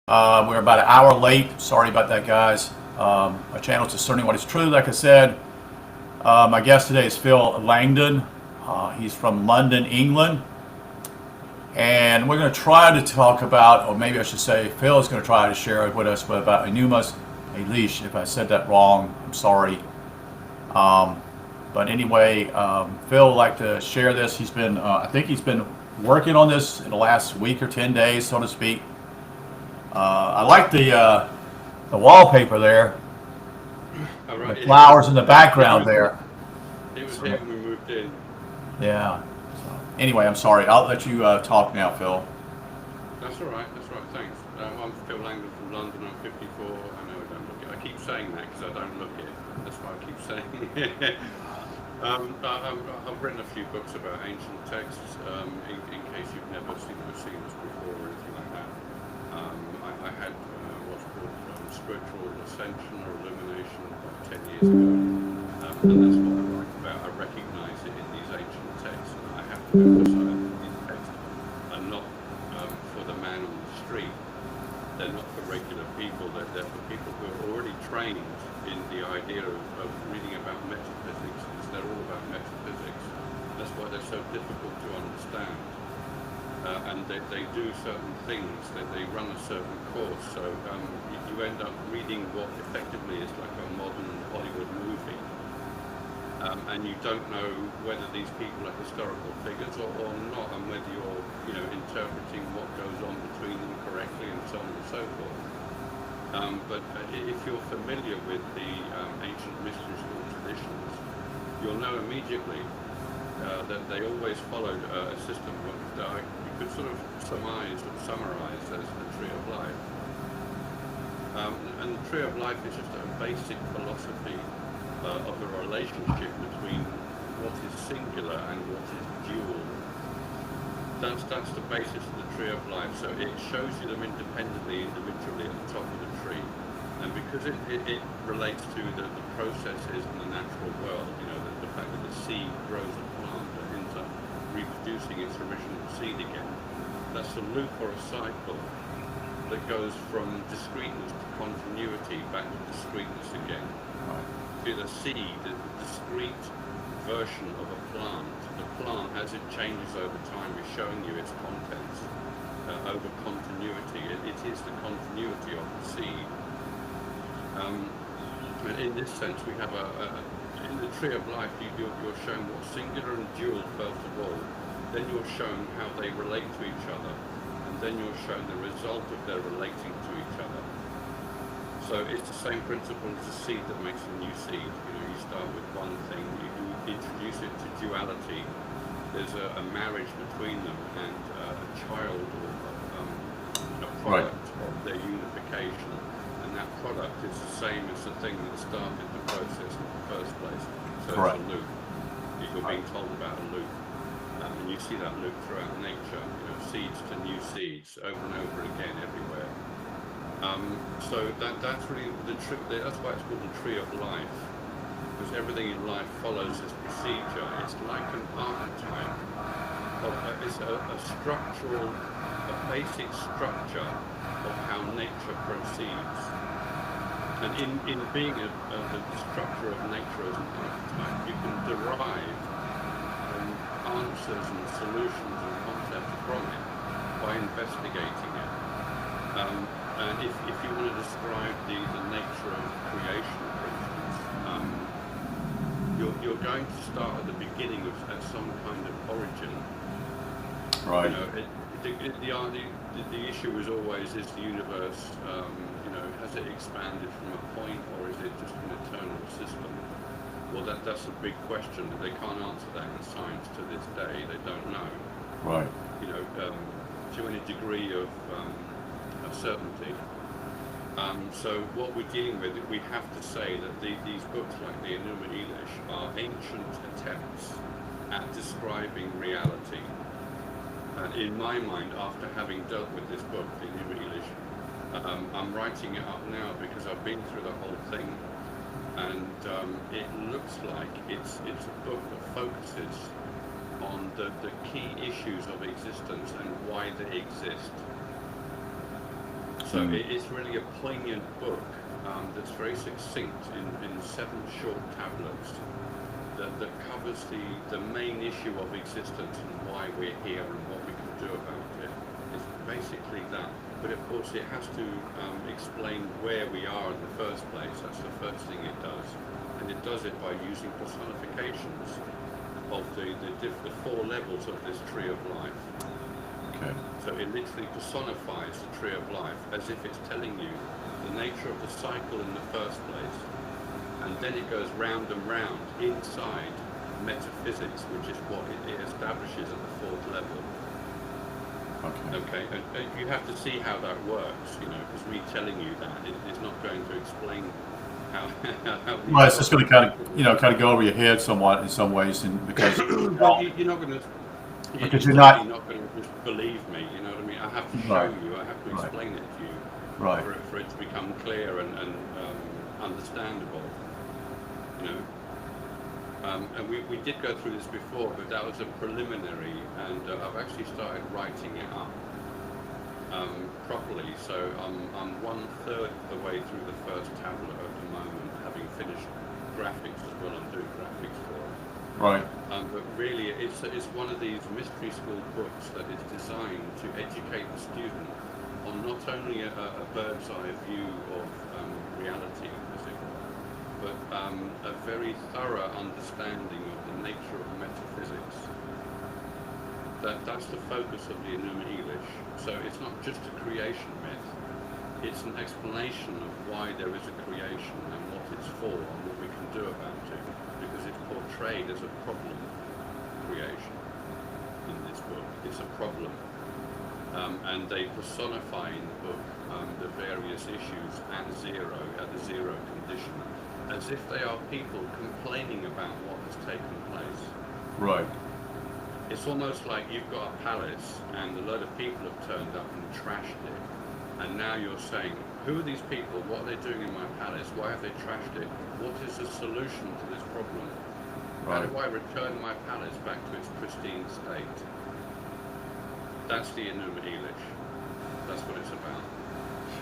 We're about an hour late. Sorry about that, guys. My channel is Discerning What Is True. Like I said, my guest today is Phil Langdon. He's from London, England. And we're going to try to talk about, or maybe I should say, Phil is going to try to share with us about Enumas Elish. If I said that wrong, I'm sorry. But anyway, Phil would like to share this. I think he's been working on this in the last week or 10 days, so to speak. I like the wallpaper there, All the right. flowers in the It background was there. it was So, here when we moved in. yeah. So, anyway, I'm sorry. I'll let you talk now, Phil. That's all right. That's all right. Thanks. I'm Phil Langdon from London. I'm 54. I know I don't look it. I keep saying that because I don't look it. That's why I keep saying it. I've written a few books about ancient texts. In case you've never seen this before or anything like that. I had what's called spiritual ascension or illumination about 10 years ago. And that's what I write about. I recognize it in these ancient texts, and I have to emphasize that these texts are not for the man on the street. They're not for regular people. They're for people who are already trained in the idea of reading about metaphysics, because they're all about metaphysics. That's why they're so difficult to understand. And they do certain things, they run a certain course, so you end up reading what effectively is like a modern Hollywood movie, and you don't know whether these people are historical figures or not, and whether you're interpreting what goes on between them correctly, and so on and so forth. But if you're familiar with the ancient mystery school traditions, you'll know immediately that they always followed a system that you could sort of surmise or summarize as the Tree of Life. And the Tree of Life is just a basic philosophy of a relationship between what is singular and what is dual. That's the basis of the Tree of Life. So it shows you them individually at the top of the tree. And because it relates to the processes in the natural world, the fact that the seed grows a plant that ends up reproducing its original seed again, that's a loop or a cycle that goes from discreteness to continuity, back to discreteness again. To the seed, the discrete version of a plant. The plant, as it changes over time, is showing you its contents over continuity. It is the continuity of the seed. And in this sense, we have in the Tree of Life, you're shown what's singular and dual first of all. Then you're shown how they relate to each other, and then you're shown the result of their relating to each other. So it's the same principle as the seed that makes a new seed. You start with one thing, you introduce it to duality. There's a marriage between them, and a child or a product of their unification. And that product is the same as the thing that started the process in the first place. So it's a loop. You're being told about a loop. And you see that loop throughout nature, seeds to new seeds, over and over again everywhere. So that's really the tree. That's why it's called the Tree of Life, because everything in life follows this procedure. It's like an archetype. It's a structural, a basic structure of how nature proceeds. And in being the structure of nature as an archetype, you can derive answers and solutions and concepts from it by investigating it. And if you want to describe the nature of creation, for instance, you're going to start at the beginning at some kind of origin. Right. The issue is always, is the universe, has it expanded from a point, or is it just an eternal system? Well, that's a big question. They can't answer that in science to this day. They don't know. Right. To any degree of certainty. So what we're dealing with, we have to say that these books like the Enuma Elish are ancient attempts at describing reality. And in my mind, after having dealt with this book, the Enuma Elish, I'm writing it up now because I've been through the whole thing. And it looks like it's a book that focuses on the key issues of existence and why they exist. So it's really a poignant book that's very succinct in 7 short tablets that covers the main issue of existence and why we're here and what we can do about it. It's basically that. But of course it has to explain where we are in the first place. That's the first thing it does. And it does it by using personifications of the 4 levels of this tree of life. Okay. So it literally personifies the tree of life as if it's telling you the nature of the cycle in the first place. And then it goes round and round inside metaphysics, which is what it establishes at the 4th level. Okay, and you have to see how that works, because me telling you that is not going to explain how Well, it's just going to kind of go over your head somewhat in some ways, and because well, you're not going to. Because you're not going to just believe me. You know what I mean? I have to show you. I have to explain it to you. Right. For it to become clear and understandable. And we did go through this before, but that was a preliminary, and I've actually started writing it up properly. So I'm 1/3 of the way through the first tablet at the moment, having finished graphics as well. I'm doing graphics for it. Right. But really, it's one of these mystery school books that is designed to educate the student on not only a bird's eye view of reality, as it were, but a very thorough understanding of the nature of metaphysics. That's the focus of the Enuma Elish. So it's not just a creation myth. It's an explanation of why there is a creation and what it's for and what we can do about it. Because it's portrayed as a problem creation in this book. It's a problem. And they personify in the book the various issues at the zero condition, as if they are people complaining about what has taken place. Right. It's almost like you've got a palace and a load of people have turned up and trashed it. And now you're saying, who are these people? What are they doing in my palace? Why have they trashed it? What is the solution to this problem? How do I return my palace back to its pristine state? That's the Enuma Elish. That's what it's about.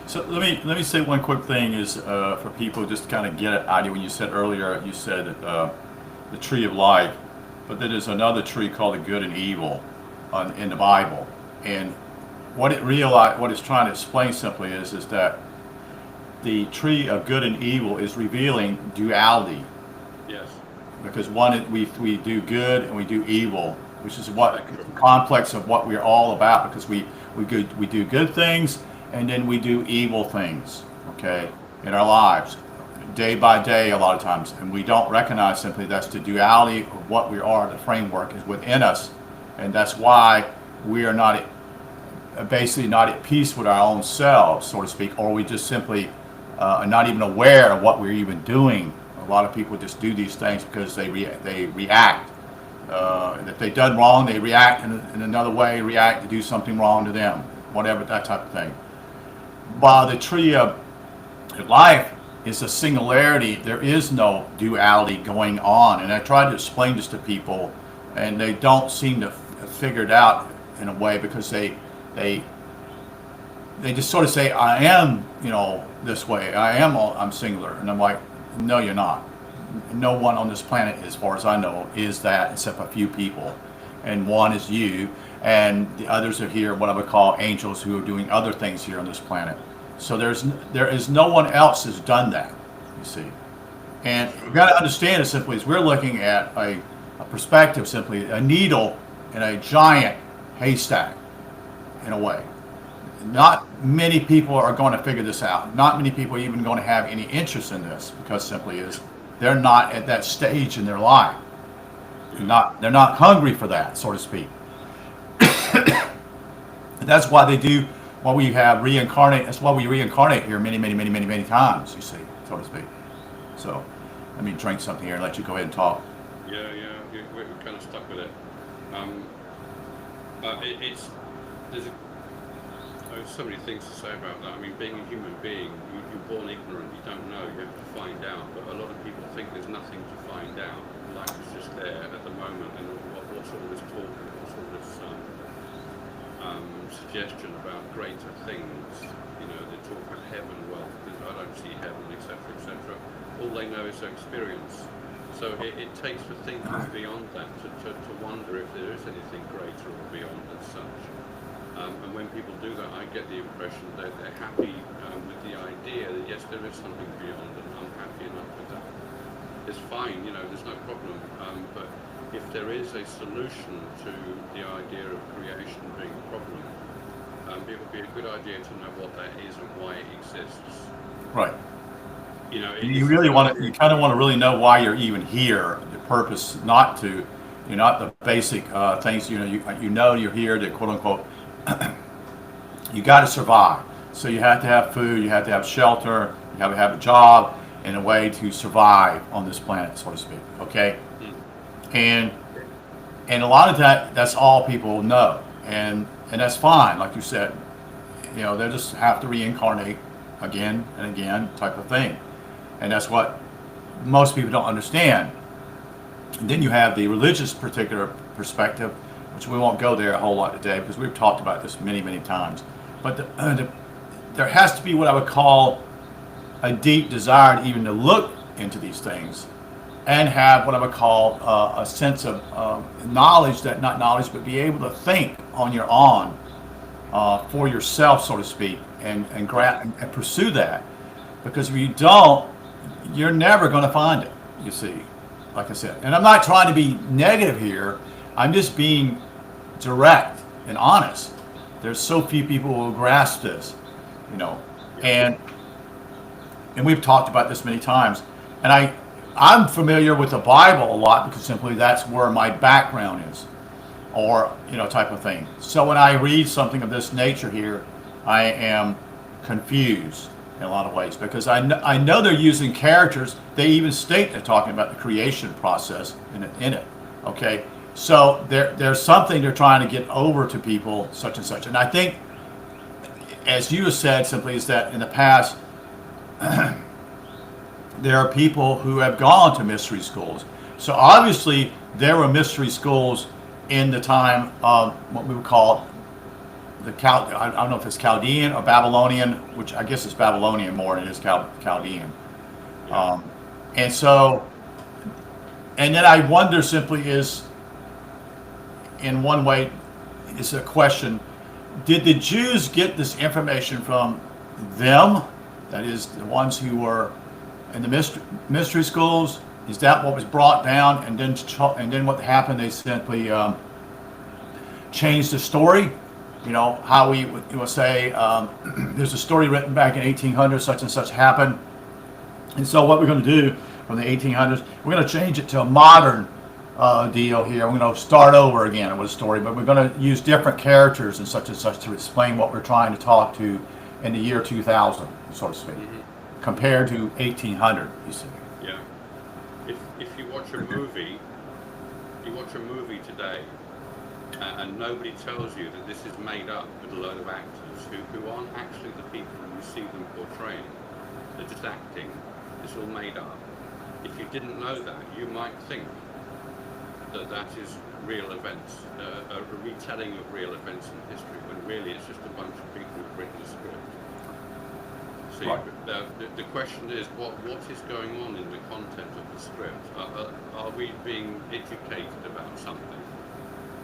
So let me say one quick thing is for people just to kind of get an idea. When you said earlier, you said the tree of life, but then there's another tree called the good and evil in the Bible, and what it's trying to explain simply is that the tree of good and evil is revealing duality. Yes. Because one, we do good and we do evil, which is what the complex of what we're all about. Because we do good things and then we do evil things, okay, in our lives, day by day a lot of times, and we don't recognize simply that's the duality of what we are. The framework is within us, and that's why we are not basically not at peace with our own selves, so to speak, or we just simply are not even aware of what we're even doing. A lot of people just do these things because they react. If they've done wrong, they react in another way, react to do something wrong to them, whatever, that type of thing. While the tree of life is a singularity, there is no duality going on. And I try to explain this to people, and they don't seem to figure it out in a way, because they just sort of say, I am, this way. I'm singular. And I'm like, no, you're not. No one on this planet, as far as I know, is that, except a few people. And one is you, and the others are here, what I would call angels, who are doing other things here on this planet. So there is no one else has done that, you see. And you've got to understand it simply as we're looking at a perspective, simply a needle in a giant haystack, in a way. Not many people are going to figure this out. Not many people are even going to have any interest in this, because simply is they're not at that stage in their life. They're not hungry for that, so to speak. That's why they do what we have reincarnate. That's why we reincarnate here many times, you see, so to speak. So let me drink something here and let you go ahead and talk. Yeah, we're kind of stuck with it. There's so many things to say about that. I mean, being a human being, you're born ignorant, you don't know, you have to find out. But a lot of people think there's nothing to find out. Life is just there at the moment, and what's all this talk, what's all this suggestion about greater things. You know, they talk about heaven. Well, I don't see heaven, etc., etc. All they know is their experience. So it takes for thinking beyond that to wonder if there is anything greater or beyond as such. And when people do that, I get the impression that they're happy with the idea that yes, there is something beyond, and I'm happy enough with that. It's fine, you know, there's no problem. But if there is a solution to the idea of creation being a problem, it would be a good idea to know what that is and why it exists. Right. You know, You really want to, you kind of want to really know why you're even here, the purpose, not to, you're not the basic things, you know you're here to quote unquote, you got to survive. So you have to have food, you have to have shelter, you have to have a job and a way to survive on this planet, so to speak. Okay. And a lot of that's all people know. And that's fine. Like you said, you know, they just have to reincarnate again and again type of thing. And that's what most people don't understand. And then you have the religious particular perspective, which we won't go there a whole lot today because we've talked about this many, many times. But there has to be what I would call a deep desire even to look into these things and have what I would call a sense of knowledge, that not knowledge, but be able to think on your own for yourself, so to speak, and pursue that. Because if you don't, you're never going to find it, you see, like I said. And I'm not trying to be negative here. I'm just being direct and honest. There's so few people who will grasp this, you know. And we've talked about this many times. And I'm familiar with the Bible a lot because simply that's where my background is, or, you know, type of thing. So when I read something of this nature here, I am confused in a lot of ways because I know they're using characters. They even state they're talking about the creation process in it. Okay, so there's something they're trying to get over to people, such and such. And I think, as you have said, simply is that in the past, there are people who have gone to mystery schools. So obviously there were mystery schools in the time of what we would call I don't know if it's Chaldean or Babylonian, which I guess is Babylonian more than it is Chaldean. And so, and then I wonder simply is, in one way, it's a question, did the Jews get this information from them? That is, the ones who were in the mystery schools? Is that what was brought down? And then what happened? They simply changed the story. You know, how we would say, there's a story written back in 1800, such and such happened. And so what we're going to do from the 1800s, we're going to change it to a modern deal here. We're going to start over again with a story, but we're going to use different characters and such to explain what we're trying to talk to in the year 2000, so to speak, compared to 1800, you see. Yeah. If you watch a movie today, and nobody tells you that this is made up with a load of actors who aren't actually the people you see them portraying. They're just acting. It's all made up. If you didn't know that, you might think that is real events, a retelling of real events in history, when really it's just a bunch of people who've written a script. See, right. The question is, what is going on in the content of the script? Are we being educated about something?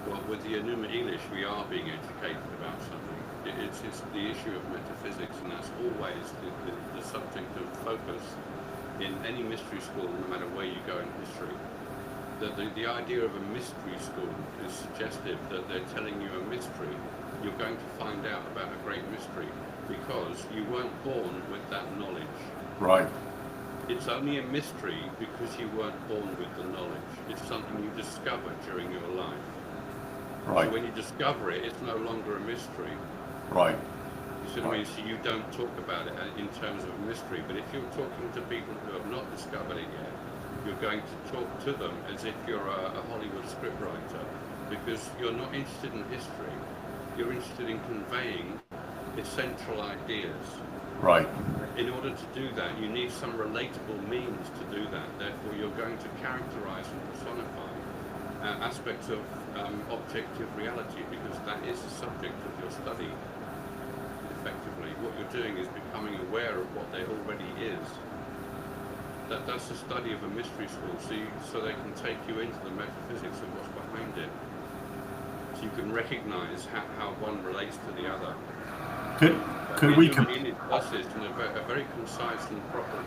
Well, with the Enuma Elish, we are being educated about something. It's the issue of metaphysics, and that's always the subject of focus in any mystery school, no matter where you go in history. The idea of a mystery school is suggestive that they're telling you a mystery. You're going to find out about a great mystery because you weren't born with that knowledge. Right. It's only a mystery because you weren't born with the knowledge. It's something you discover during your life. Right. So when you discover it, it's no longer a mystery. Right. You see what I mean? So you don't talk about it in terms of mystery. But if you're talking to people who have not discovered it yet, you're going to talk to them as if you're a Hollywood scriptwriter, because you're not interested in history. You're interested in conveying essential ideas. Right. In order to do that, you need some relatable means to do that. Therefore, you're going to characterize and personify. aspects of objective reality, because that is the subject of your study. Effectively, what you're doing is becoming aware of what there already is. That's the study of a mystery school, so they can take you into the metaphysics of what's behind it. So you can recognize how one relates to the other. Could we it does this in a very concise and proper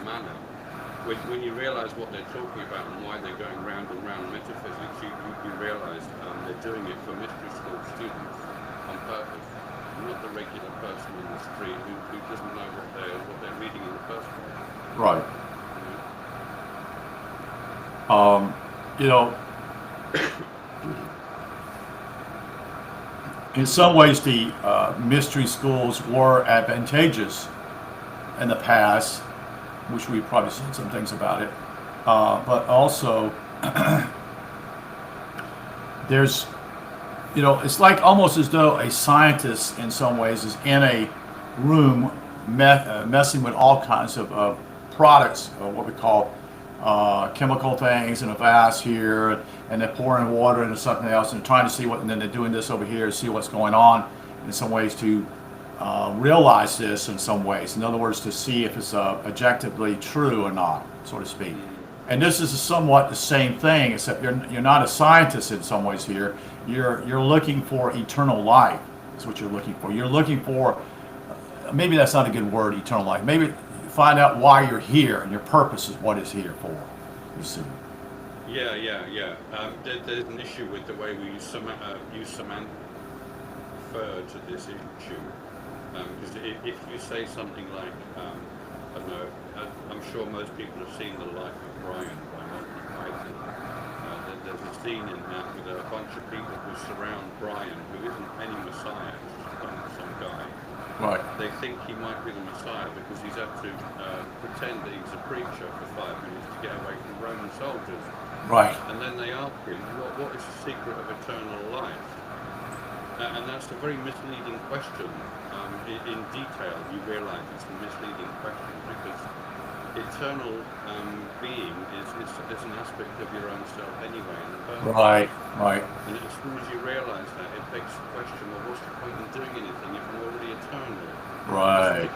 manner. When you realize what they're talking about and why they're going round and round metaphysics, you realize they're doing it for mystery school students on purpose, not the regular person in the street who doesn't know what they're reading in the first place. Right. In some ways, the mystery schools were advantageous in the past, which we probably said some things about it. But also, there's, it's like almost as though a scientist in some ways is in a room messing with all kinds of products, what we call chemical things in a vase here, and they're pouring water into something else and trying to see what, and then they're doing this over here to see what's going on in some ways to realize this in some ways. In other words, to see if it's objectively true or not, so to speak. And this is somewhat the same thing, except you're not a scientist in some ways here. You're looking for eternal life. That's what you're looking for. You're looking for, maybe that's not a good word, eternal life. Maybe find out why you're here and your purpose is what is here for. You see. Yeah. There's an issue with the way we use semantic refer to this issue. Because if you say something like, I don't know, I'm sure most people have seen The Life of Brian by Monty Python. There's a scene in that with a bunch of people who surround Brian, who isn't any messiah, he's some guy. Right. They think he might be the Messiah because he's had to pretend that he's a preacher for 5 minutes to get away from Roman soldiers. Right. And then they ask him, what is the secret of eternal life? And that's a very misleading question. In detail, you realize it's a misleading question because eternal being is an aspect of your own self anyway. In the first Right. place. Right. And as soon as you realize that, it begs the question, well, what's the point in doing anything if I'm already eternal? Right.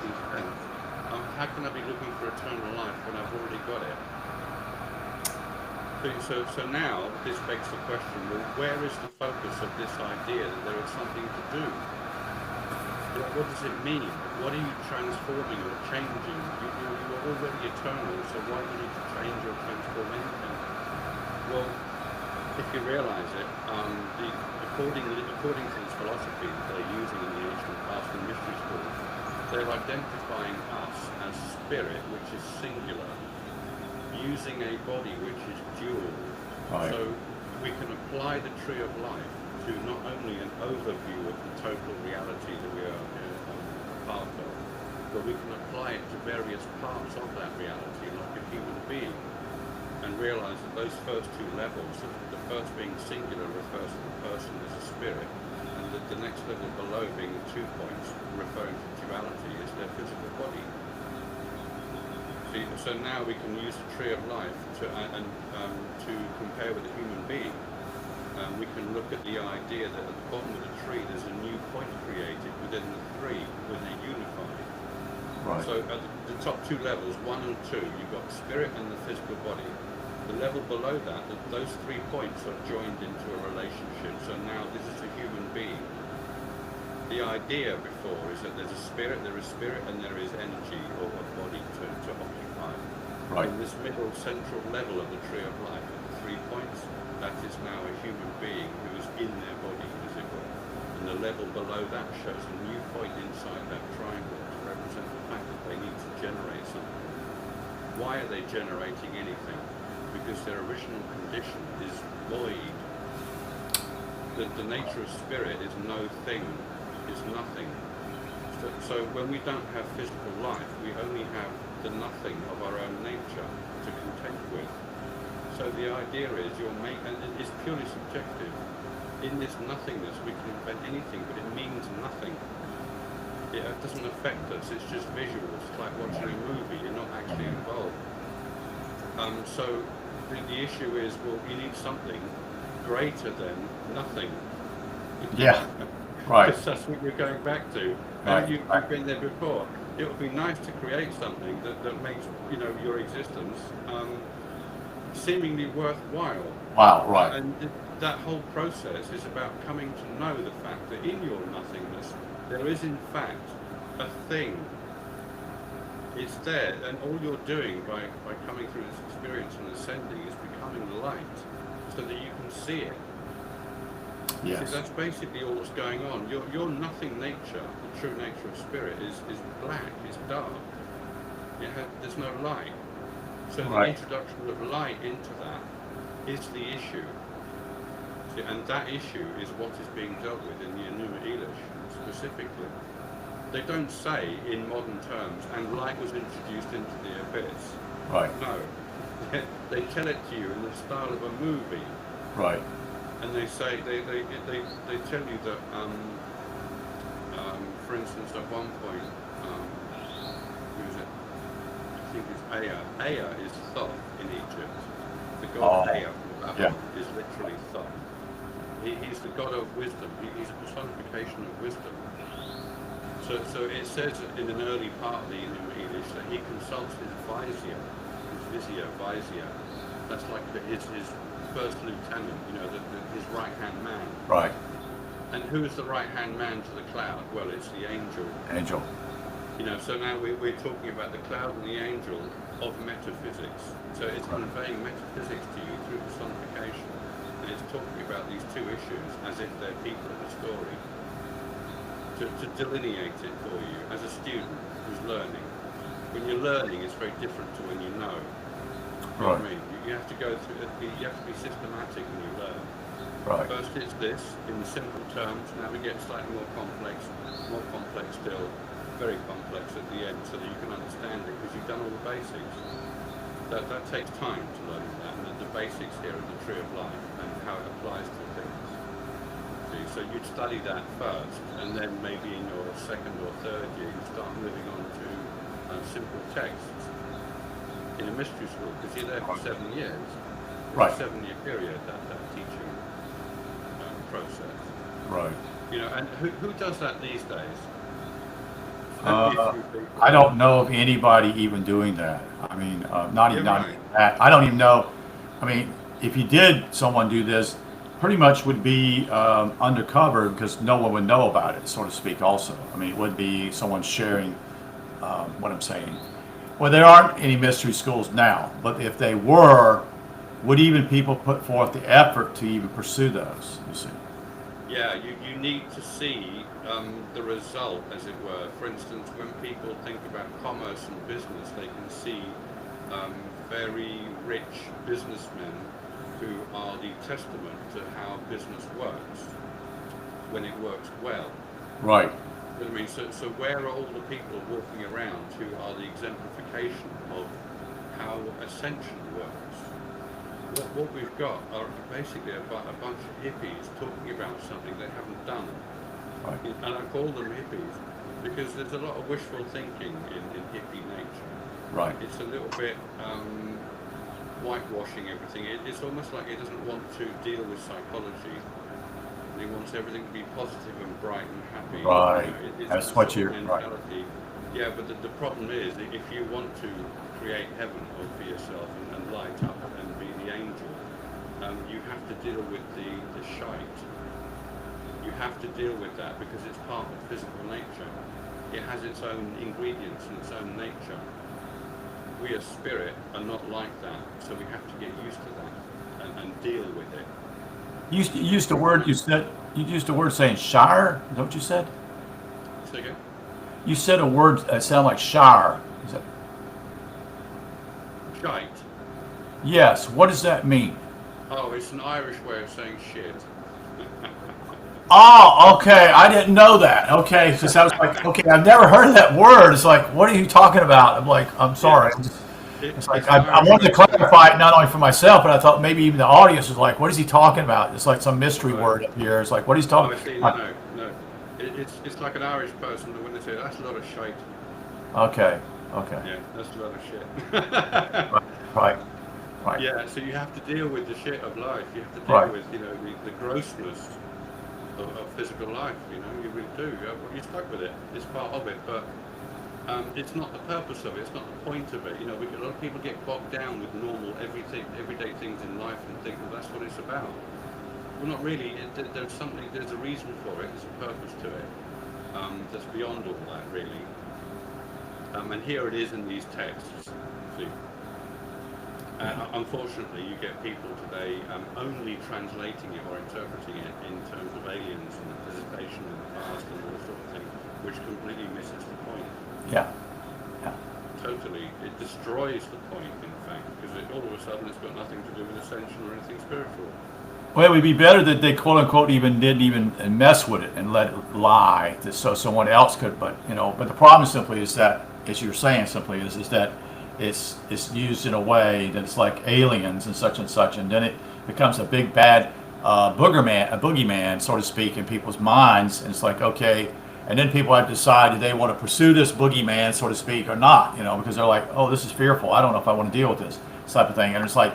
How can I be looking for eternal life when I've already got it? So now this begs the question, well, where is the focus of this idea that there is something to do? What does it mean? What are you transforming or changing? You are already eternal, so why do you need to change or transform anything? Well, if you realize it, according to this philosophy that they're using in the ancient past in mystery schools, they're identifying us as spirit, which is singular, using a body which is dual. Right. So we can apply the tree of life to not only an overview of the total reality that we are part of, but we can apply it to various parts of that reality, like a human being, and realize that those first two levels, the first being singular refers to the person as a spirit, and the next level below being 2 points referring to duality is their physical body. So now we can use the tree of life to compare with a human being. We can look at the idea that at the bottom of the tree there's a new point created within the three when they're unified. Right. So at the top two levels, 1 and 2, you've got spirit and the physical body. The level below that, those 3 points are joined into a relationship. So now this is a human being. The idea before is that there is spirit, and there is energy or a body to occupy. Right. In this middle central level of the tree of life, at the 3 points, that is now a human being who is in their body, as it were. And the level below that shows a new point inside that triangle to represent the fact that they need to generate something. Why are they generating anything? Because their original condition is void. The nature of spirit is no thing, is nothing. So when we don't have physical life, we only have the nothing of our own nature to contend with. So the idea is and it's purely subjective. In this nothingness, we can invent anything, but it means nothing. It doesn't affect us. It's just visual. It's like watching a movie. You're not actually involved. So the issue is, well, you need something greater than nothing. Yeah. Right. Because that's what you're going back to. Right, And you've right. been there before. It would be nice to create something that makes, you know, your existence seemingly worthwhile. Wow. Right. That whole process is about coming to know the fact that in your nothingness there is in fact a thing. It's there, and all you're doing by coming through this experience and ascending is becoming light, so that you can see it. Yes. See, that's basically all that's going on. Your nothing nature, the true nature of spirit, is black, it's dark. There's no light. So the Right. introduction of light into that is the issue. See, and that issue is what is being dealt with in the Enuma Elish specifically. They don't say in modern terms, and light was introduced into the abyss. Right. No. They tell it to you in the style of a movie. Right. And they say they tell you that for instance at one point who is it? I think it's Ea. Ea is Thoth in Egypt. The god Ea from Babylon is literally Thoth. He's the god of wisdom. He's a personification of wisdom. So it says in an early part of the Enuma Elish that he consults his vizier. That's like his first lieutenant, you know, his right-hand man. Right. And who is the right-hand man to the cloud? Well, it's the angel. Angel. You know, so now we're talking about the cloud and the angel of metaphysics. So it's conveying metaphysics to you through personification. And it's talking about these two issues as if they're people of the story. To delineate it for you as a student who's learning. When you're learning, it's very different to when you know. You know what I mean? You have to go through it. You have to be systematic when you learn. Right. First it's this, in simple terms. Now we get slightly more complex still, very complex at the end, so that you can understand it because you've done all the basics. That takes time to learn that, and the basics here are the tree of life and how it applies to things. See, so you'd study that first, and then maybe in your second or third year you start moving on to simple texts in a mystery school, because you're there for 7 years. It's Right. a 7-year period, that teaching process. Right. You know, and who does that these days? I don't know of anybody even doing that. I mean, not even right. that. I don't even know. I mean, if you did someone do this, pretty much would be undercover because no one would know about it, so to speak. Also, I mean, it would be someone sharing what I'm saying. Well, there aren't any mystery schools now, but if they were, would even people put forth the effort to even pursue those? You see? Yeah, you need to see the result, as it were. For instance, when people think about commerce and business, they can see very rich businessmen who are the testament to how business works when it works well. Right. You know what I mean? So where are all the people walking around who are the exemplification of how ascension works? What we've got are basically a bunch of hippies talking about something they haven't done. Right. And I call them hippies because there's a lot of wishful thinking in hippie nature. Right. It's a little bit whitewashing everything. It's almost like it doesn't want to deal with psychology. He wants everything to be positive and bright and happy. Right. You know, That's what you're. Right. mentality. Yeah, but the problem is that if you want to create heaven for yourself and light up and be the angel, you have to deal with the shite. You have to deal with that because it's part of physical nature. It has its own ingredients and its own nature. We as spirit are not like that, so we have to get used to that and deal with it. You used the word. You used the word saying shire. Is that what you said? Say again? You said a word that sounded like shire. Is that? Shite. Yes. What does that mean? Oh, it's an Irish way of saying shit. Oh, okay. I didn't know that. Okay, because I was like, okay, I've never heard of that word. It's like, what are you talking about? I'm like, I'm sorry. It's like I wanted to clarify it not only for myself, but I thought maybe even the audience was like, what is he talking about? It's like some mystery word up here. It's like, what he's talking about. No. It's like an Irish person that when they say that's a lot of shite. Okay. Yeah, that's a lot of shit. Right. Right. Yeah, so you have to deal with the shit of life. You have to deal Right. with, the grossness of physical life. You really do. You're stuck with it. It's part of it, but it's not the purpose of it. It's not the point of it. A lot of people get bogged down with normal, everyday things in life and think, well, that's what it's about. Well, not really. There's a reason for it. There's a purpose to it. That's beyond all that, really. And here it is in these texts. See. Unfortunately, you get people today only translating it or interpreting it in terms of aliens and visitation in the past and all sort of thing, which completely misses the point. Yeah. Yeah. Totally, it destroys the point, in fact, because all of a sudden it's got nothing to do with ascension or anything spiritual. Well, it would be better that they quote unquote didn't even mess with it and let it lie, so someone else could. But the problem simply is that, as you're saying, simply is that it's used in a way that it's like aliens and such, and then it becomes a big bad a boogeyman, so to speak, in people's minds. And it's like, okay, and then people have to decide, do they want to pursue this boogeyman, so to speak, or not? Because they're like, oh, this is fearful. I don't know if I want to deal with this type of thing. And it's like,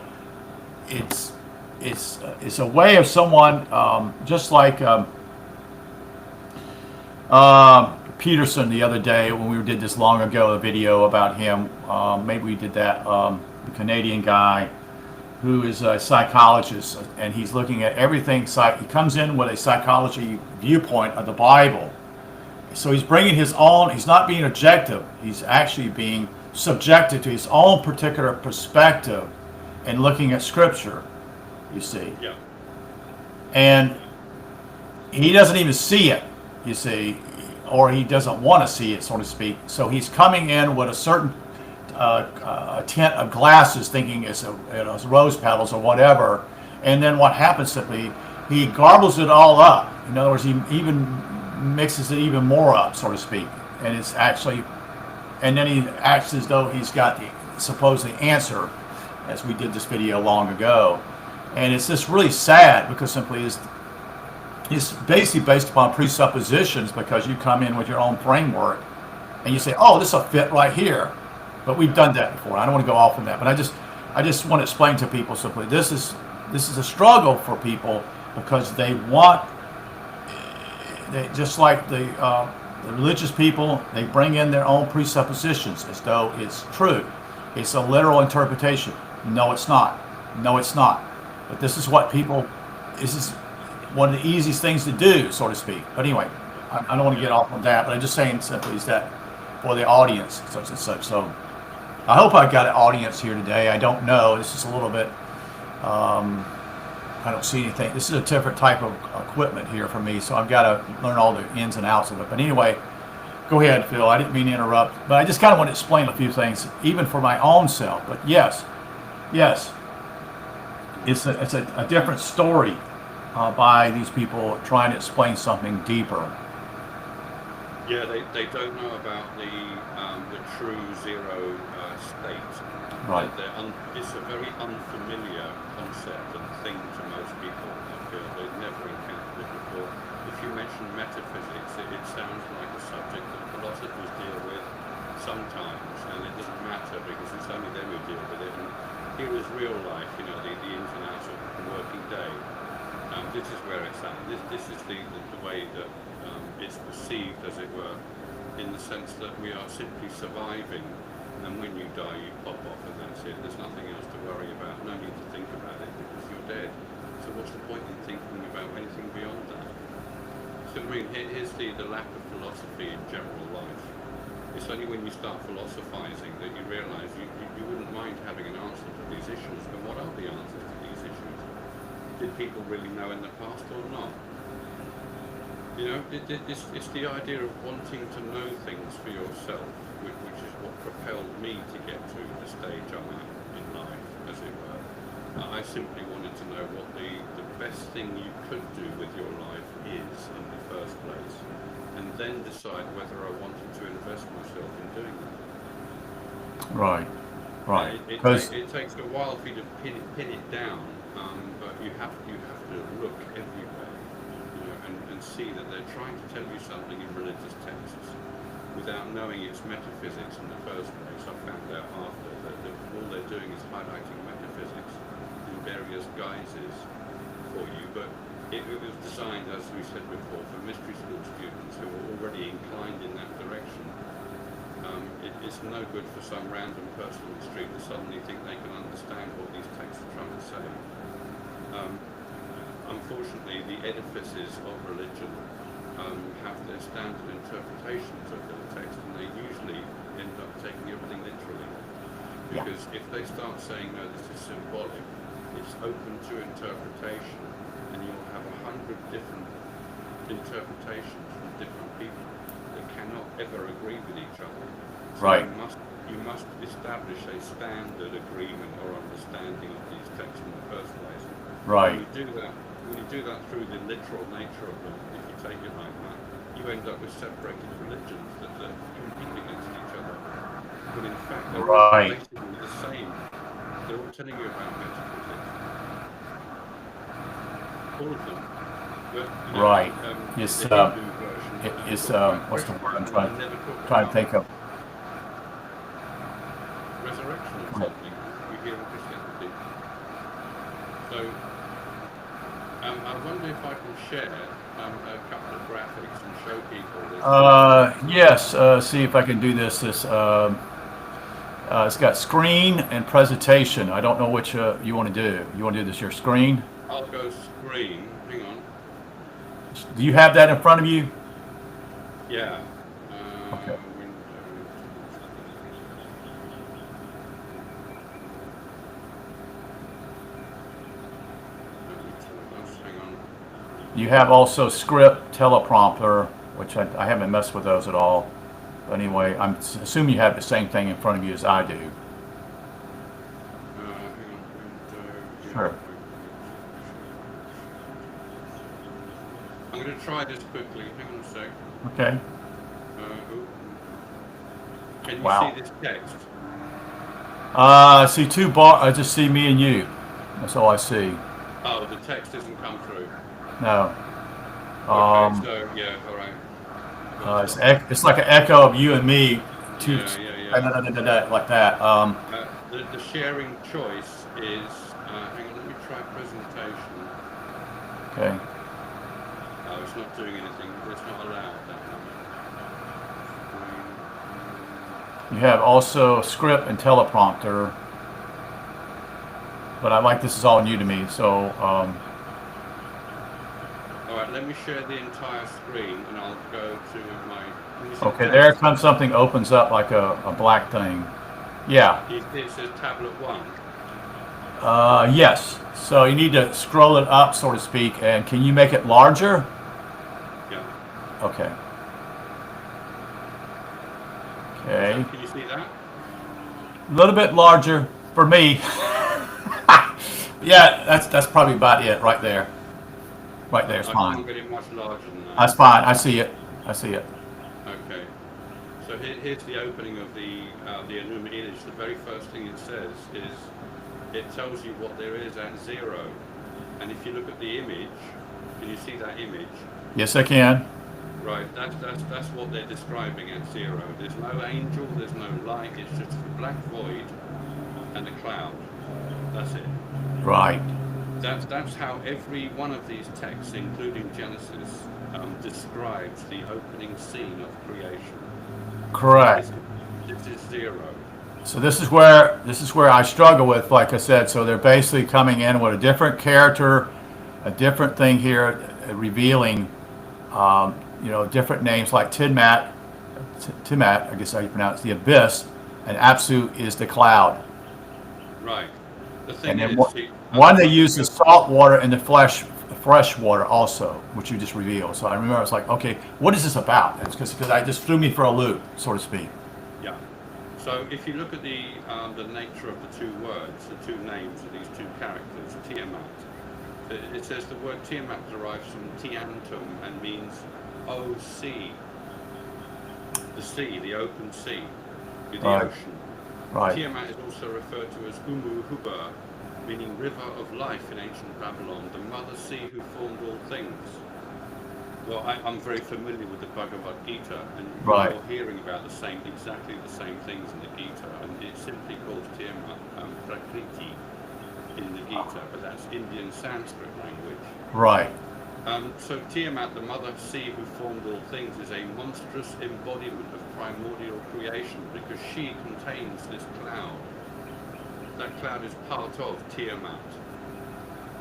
it's a way of someone, just like Peterson the other day when we did this long ago, a video about him. Maybe we did that. The Canadian guy who is a psychologist, and he's looking at everything. He comes in with a psychology viewpoint of the Bible. So he's bringing his own. He's not being objective. He's actually being subjected to his own particular perspective and looking at Scripture. You see. Yeah. And he doesn't even see it, you see, or he doesn't want to see it, so to speak. So he's coming in with a certain tint of glasses, thinking it's rose petals or whatever. And then what happens simply, he garbles it all up. In other words, he even mixes it even more up, so to speak. And it's actually, and then he acts as though he's got the supposed answer, as we did this video long ago. And it's just really sad, because simply it's basically based upon presuppositions, because you come in with your own framework and you say, oh, this will fit right here. But we've done that before. I don't want to go off on that, but I just want to explain to people simply, this is a struggle for people, because they just like the religious people, they bring in their own presuppositions as though it's true. It's a literal interpretation. No, it's not. No, it's not. But this is one of the easiest things to do, so to speak. But anyway, I don't want to get off on that, but I'm just saying simply is that for the audience, such and such. So I hope I got an audience here today. I don't know. This is a little bit, I don't see anything. This is a different type of equipment here for me, so I've got to learn all the ins and outs of it. But anyway, go ahead, Phil. I didn't mean to interrupt, but I just kind of want to explain a few things, even for my own self. But yes, it's a different story by these people trying to explain something deeper. Yeah, they don't know about the true zero state. Right. It's a very unfamiliar concept and thing to most people. I feel they've never encountered it before. If you mention metaphysics, it sounds like a subject that philosophers deal with sometimes, and it doesn't matter because it's only them who deal with it. And here is real life, the ins and outs of the working day. This is where it's at. This is the way that it's perceived, as it were, in the sense that we are simply surviving, and when you die you pop off and that's it. There's nothing else to worry about, no need to think about it because you're dead. So what's the point in thinking about anything beyond that? So here's the lack of philosophy in general life. It's only when you start philosophizing that you realise you wouldn't mind having an answer to these issues. But what are the answers to these issues? Did people really know in the past or not? It's the idea of wanting to know things for yourself, which is what propelled me to get to the stage I'm at in life, as it were. I simply wanted to know what the best thing you could do with your life is in the first place, and then decide whether I wanted to invest myself in doing that. Right. It takes a while for you to pin it down, but you have to look everywhere, and see that they're trying to tell you something in religious texts. without knowing its metaphysics in the first place. I found out after that all they're doing is highlighting metaphysics in various guises for you, but it was designed, as we said before, for mystery school students who are already inclined in that direction. It's no good for some random person on the street to suddenly think they can understand what these texts are trying to say. Unfortunately, the edifices of religion have their standard interpretations of the text, and they usually end up taking everything literally. Because if they start saying, no, this is symbolic, it's open to interpretation, and you'll have 100 different interpretations from different people that cannot ever agree with each other. So Right. you must establish a standard agreement or understanding of these texts in the first place. Right. When you do that through the literal nature of them, if you take it like that, you end up with separated religions that compete against each other. But in fact, they're all Right. basically the same. They're all telling you about metaphysics. All of them. But, you know, Right. the It's Hindu version, it's talk about what's the word I'm resurrection, they never talk trying to about think of? resurrection or something we hear in Christianity. So I wonder if I can share a couple of graphics and show people this. Yes. See if I can do this. It's got screen and presentation. I don't know which you want to do. You want to do this your screen? I'll go screen. Hang on. Do you have that in front of you? Yeah. Okay. Hang on. You have also script, teleprompter, which I haven't messed with those at all. But anyway, I'm assuming you have the same thing in front of you as I do. Hang on. Yeah. Sure. I'm going to try this quickly. Hang on a sec. Okay. Can you Wow. see this text? I see two bar. I just see me and you. That's all I see. Oh, the text doesn't come through. No. Okay, so yeah, all right. It's like an echo of you and me. Two, Yeah. like that. The sharing choice is. Hang on, let me try presentation. Okay. Oh, it's not doing anything. It's not allowed that one. You have also script and teleprompter. But this is all new to me. So All right, let me share the entire screen, and I'll go to my. okay, there comes something opens up like a black thing. Yeah. It says tablet 1. Yes. So you need to scroll it up, so to speak, and can you make it larger? Yeah. Okay. Okay. Can you see that? A little bit larger for me. Yeah, that's probably about it right there. Right there is I fine. can't get it much larger than that. That's fine. I see it. I see it. Okay. So here's the opening of the Enuma image. The very first thing it says is it tells you what there is at 0. And if you look at the image, can you see that image? Yes, I can. Right. That's what they're describing at 0. There's no angel. There's no light. It's just a black void and a cloud. That's it. Right. That's how every one of these texts, including Genesis, describes the opening scene of creation. Correct. This is 0. So this is where I struggle with, like I said. So they're basically coming in with a different character, a different thing here, revealing, different names like Tiamat, I guess how you pronounce it, the abyss, and Apsu is the cloud. Right. The thing And then is, one they use the salt water and the fresh water also, which you just revealed. So I remember I was like, okay, what is this about? It's because I just threw me for a loop, so to speak. Yeah. So if you look at the nature of the two words, the two names of these two characters, Tiamat, it says the word Tiamat derives from Tiantum and means "oh sea," the sea, the open sea, the Right. ocean. Right. Tiamat is also referred to as Umu Huba, meaning river of life in ancient Babylon, the mother sea who formed all things. Well, I'm very familiar with the Bhagavad Gita, and Right. you're hearing about exactly the same things in the Gita, and it simply calls Tiamat Prakriti in the Gita, but that's Indian Sanskrit language. Right. So Tiamat, the mother sea who formed all things, is a monstrous embodiment of primordial creation because she contains this cloud. That cloud is part of Tiamat,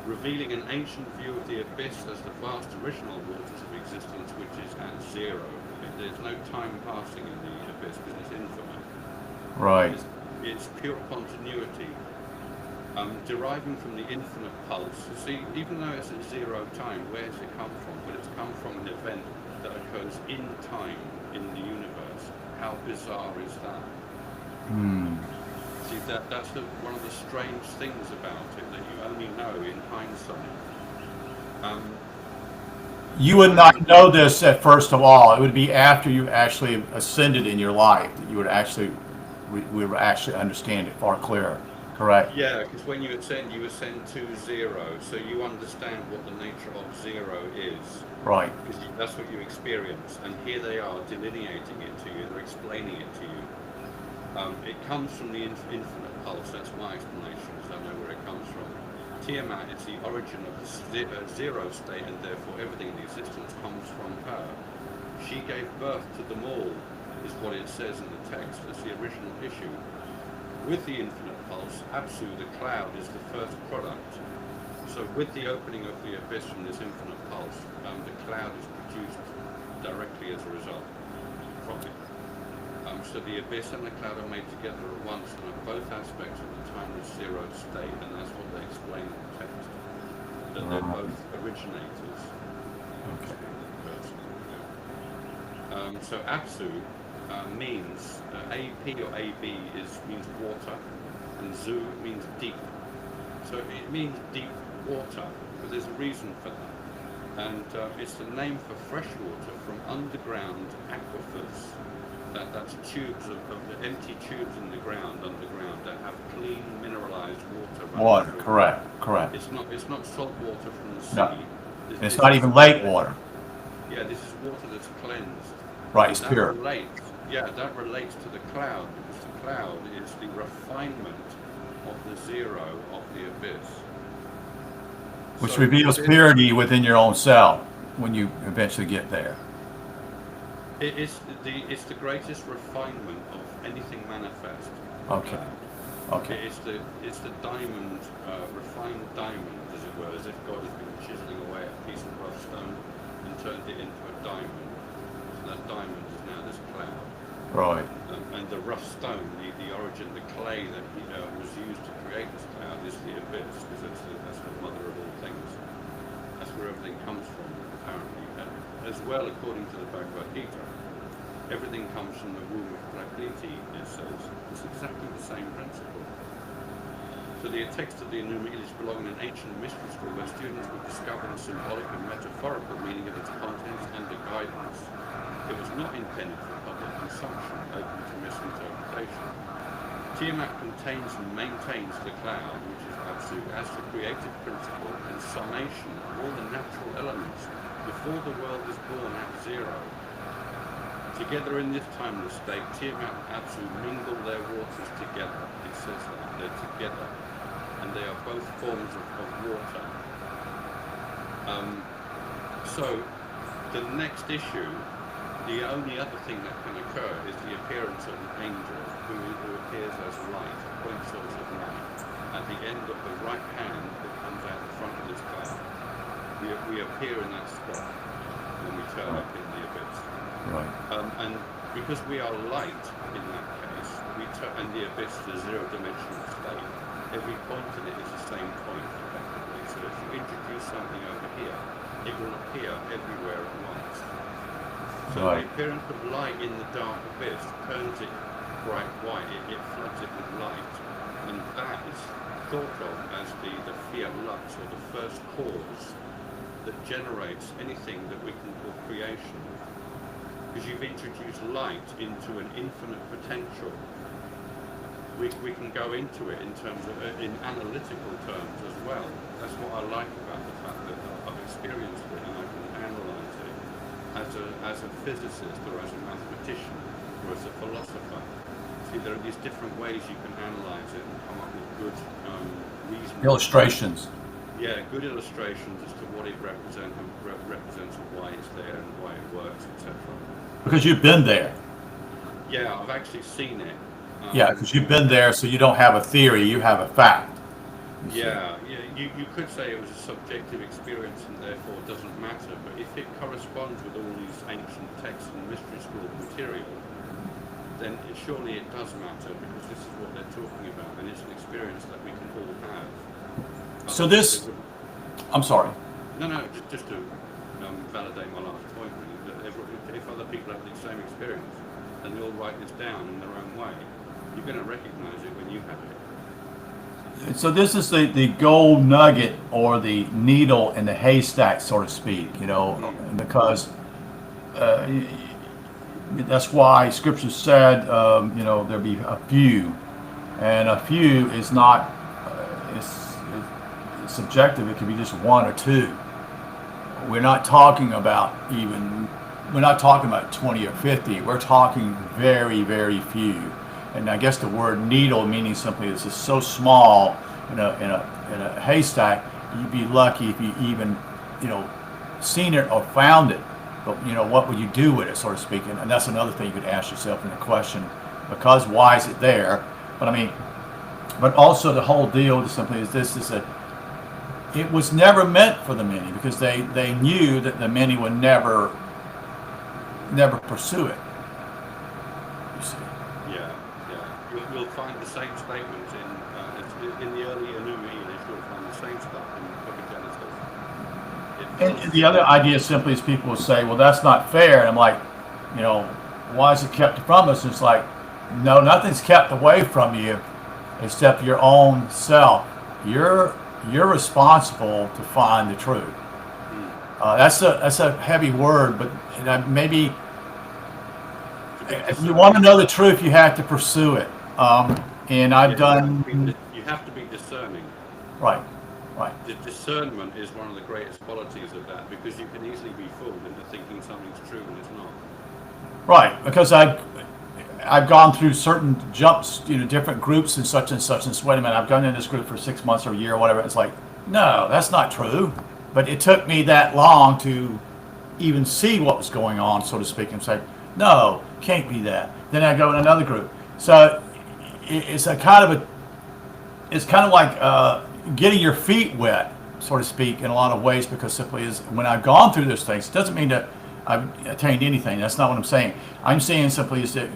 revealing an ancient view of the abyss as the vast original waters of existence, which is at zero. There's no time passing in the abyss because it's infinite. Right. It's pure continuity, deriving from the infinite pulse. See, even though it's at zero time, where does it come from? Well, it's come from an event that occurs in time in the universe. How bizarre is that? See, that's one of the strange things about it, that you only know in hindsight. You would not know this at first of all. It would be after you actually ascended in your life that you would actually, we would actually understand it far clearer. Correct. Yeah, because when you ascend to zero, so you understand what the nature of zero is. Right. Because that's what you experience, and here they are delineating it to you, they're explaining it to you. It comes from the infinite pulse, that's my explanation, because I know where it comes from. Tiamat is the origin of the zero state, and therefore everything in existence comes from her. She gave birth to them all, is what it says in the text, as the original issue. With the infinite pulse, Apsu, the cloud, is the first product. So with the opening of the abyss from this infinite pulse, the cloud is produced directly as a result from it. So the abyss and the cloud are made together at once and are both aspects of the timeless zero state, and that's what they explain in the text. That they're both originators. Okay. So Apsu means AP or AB means water, and Zu means deep. So it means deep water, but there's a reason for that. And it's the name for fresh water from underground aquifers. That's tubes of the empty tubes in the ground underground that have clean mineralized water. Water. Correct. It's not salt water from the sea. No. This It's not even lake water. Yeah, this is water that's cleansed. Right. It's pure. That relates to the cloud, because the cloud is the refinement of the zero of the abyss. Which So reveals purity within your own self when you eventually get there. it's the greatest refinement of anything manifest. Okay. Okay. It's the diamond, refined diamond, as it were, as if God has been chiseling away a piece of rough stone and turned it into a diamond. So that diamond is now this cloud. Right. And the rough stone, the origin, the clay that was used to create this cloud is the abyss, because that's the mother of all things. That's where everything comes from, apparently. As well, according to the Bhagavad Gita, everything comes from the womb of Prakriti, it says. It's exactly the same principle. So the text of the Enuma Elish belong in an ancient mystery school where students would discover the symbolic and metaphorical meaning of its contents under guidance. It was not intended for public consumption, open to misinterpretation. Tiamat contains and maintains the cloud, which is Apsu, as the creative principle and summation of all the natural elements before the world was born at zero. Together in this timeless state, Tiamat and Apsu mingle their waters together. It says that they're together, and they are both forms of water. So the next issue, the only other thing that can occur is the appearance of an angel who appears as light, a point source of light, at the end of the right hand that comes out the front of this cloud. We appear in that spot when we turn up in the abyss. Right. And because we are light in that case, and the abyss is a zero-dimensional state, every point in it is the same point, effectively. So if you introduce something over here, it will appear everywhere at once. So Right. the appearance of light in the dark abyss turns it bright white, it floods it with light, and that is thought of as the fiat lux, or the first cause that generates anything that we can call creation. Because you've introduced light into an infinite potential. We can go into it in terms of, in analytical terms as well. That's what I like about the fact that I've experienced it and I can analyze it. as a physicist or as a mathematician or as a philosopher. See, there are these different ways you can analyze it and come up with good reasons. Illustrations. Yeah, good illustrations as to what it represents and why it's there and why it works, etc. Because you've been there. Yeah, I've actually seen it. Yeah, because you've been there, so you don't have a theory, you have a fact. Yeah, you could say it was a subjective experience and therefore it doesn't matter, but if it corresponds with all these ancient texts and mystery school material, then surely it does matter, because this is what they're talking about, and it's an experience that we can all have. So this, I'm sorry. No, just to validate my last point, really, that if other people have the same experience, and they all write this down in their own way, you're going to recognize it when you have it. So this is the gold nugget, or the needle in the haystack, so to speak, because that's why Scripture said, there be a few, and a few is not, it's subjective. It could be just one or two. We're not talking about 20 or 50. We're talking very, very few. And I guess the word needle meaning simply is just so small in a haystack, you'd be lucky if you even, seen it or found it. But, what would you do with it, so to speak? And that's another thing you could ask yourself in the question, because why is it there? But also the whole deal simply is this, is that it was never meant for the many, because they knew that the many would never pursue it. You see. Yeah. You'll find the same statements in the early Enuma Elish. You'll find the same stuff in the Book of Genesis. And the other idea simply is people will say, well, that's not fair. And I'm like, why is it kept from us? It's like, no, nothing's kept away from you except your own self. You're responsible to find the truth. That's a heavy word, but maybe if you want to know the truth, you have to pursue it. And I've done. You have to be discerning. Right. The discernment is one of the greatest qualities of that, because you can easily be fooled into thinking something's true when it's not. Right, because I've gone through certain jumps, different groups and such, and wait a minute, I've gone in this group for 6 months or a year or whatever. It's like, no, that's not true. But it took me that long to even see what was going on, so to speak, and say, no, can't be that. Then I go in another group. So it's kind of like getting your feet wet, so to speak, in a lot of ways, because simply is when I've gone through those things, it doesn't mean that I've attained anything. That's not what I'm saying. I'm saying simply is that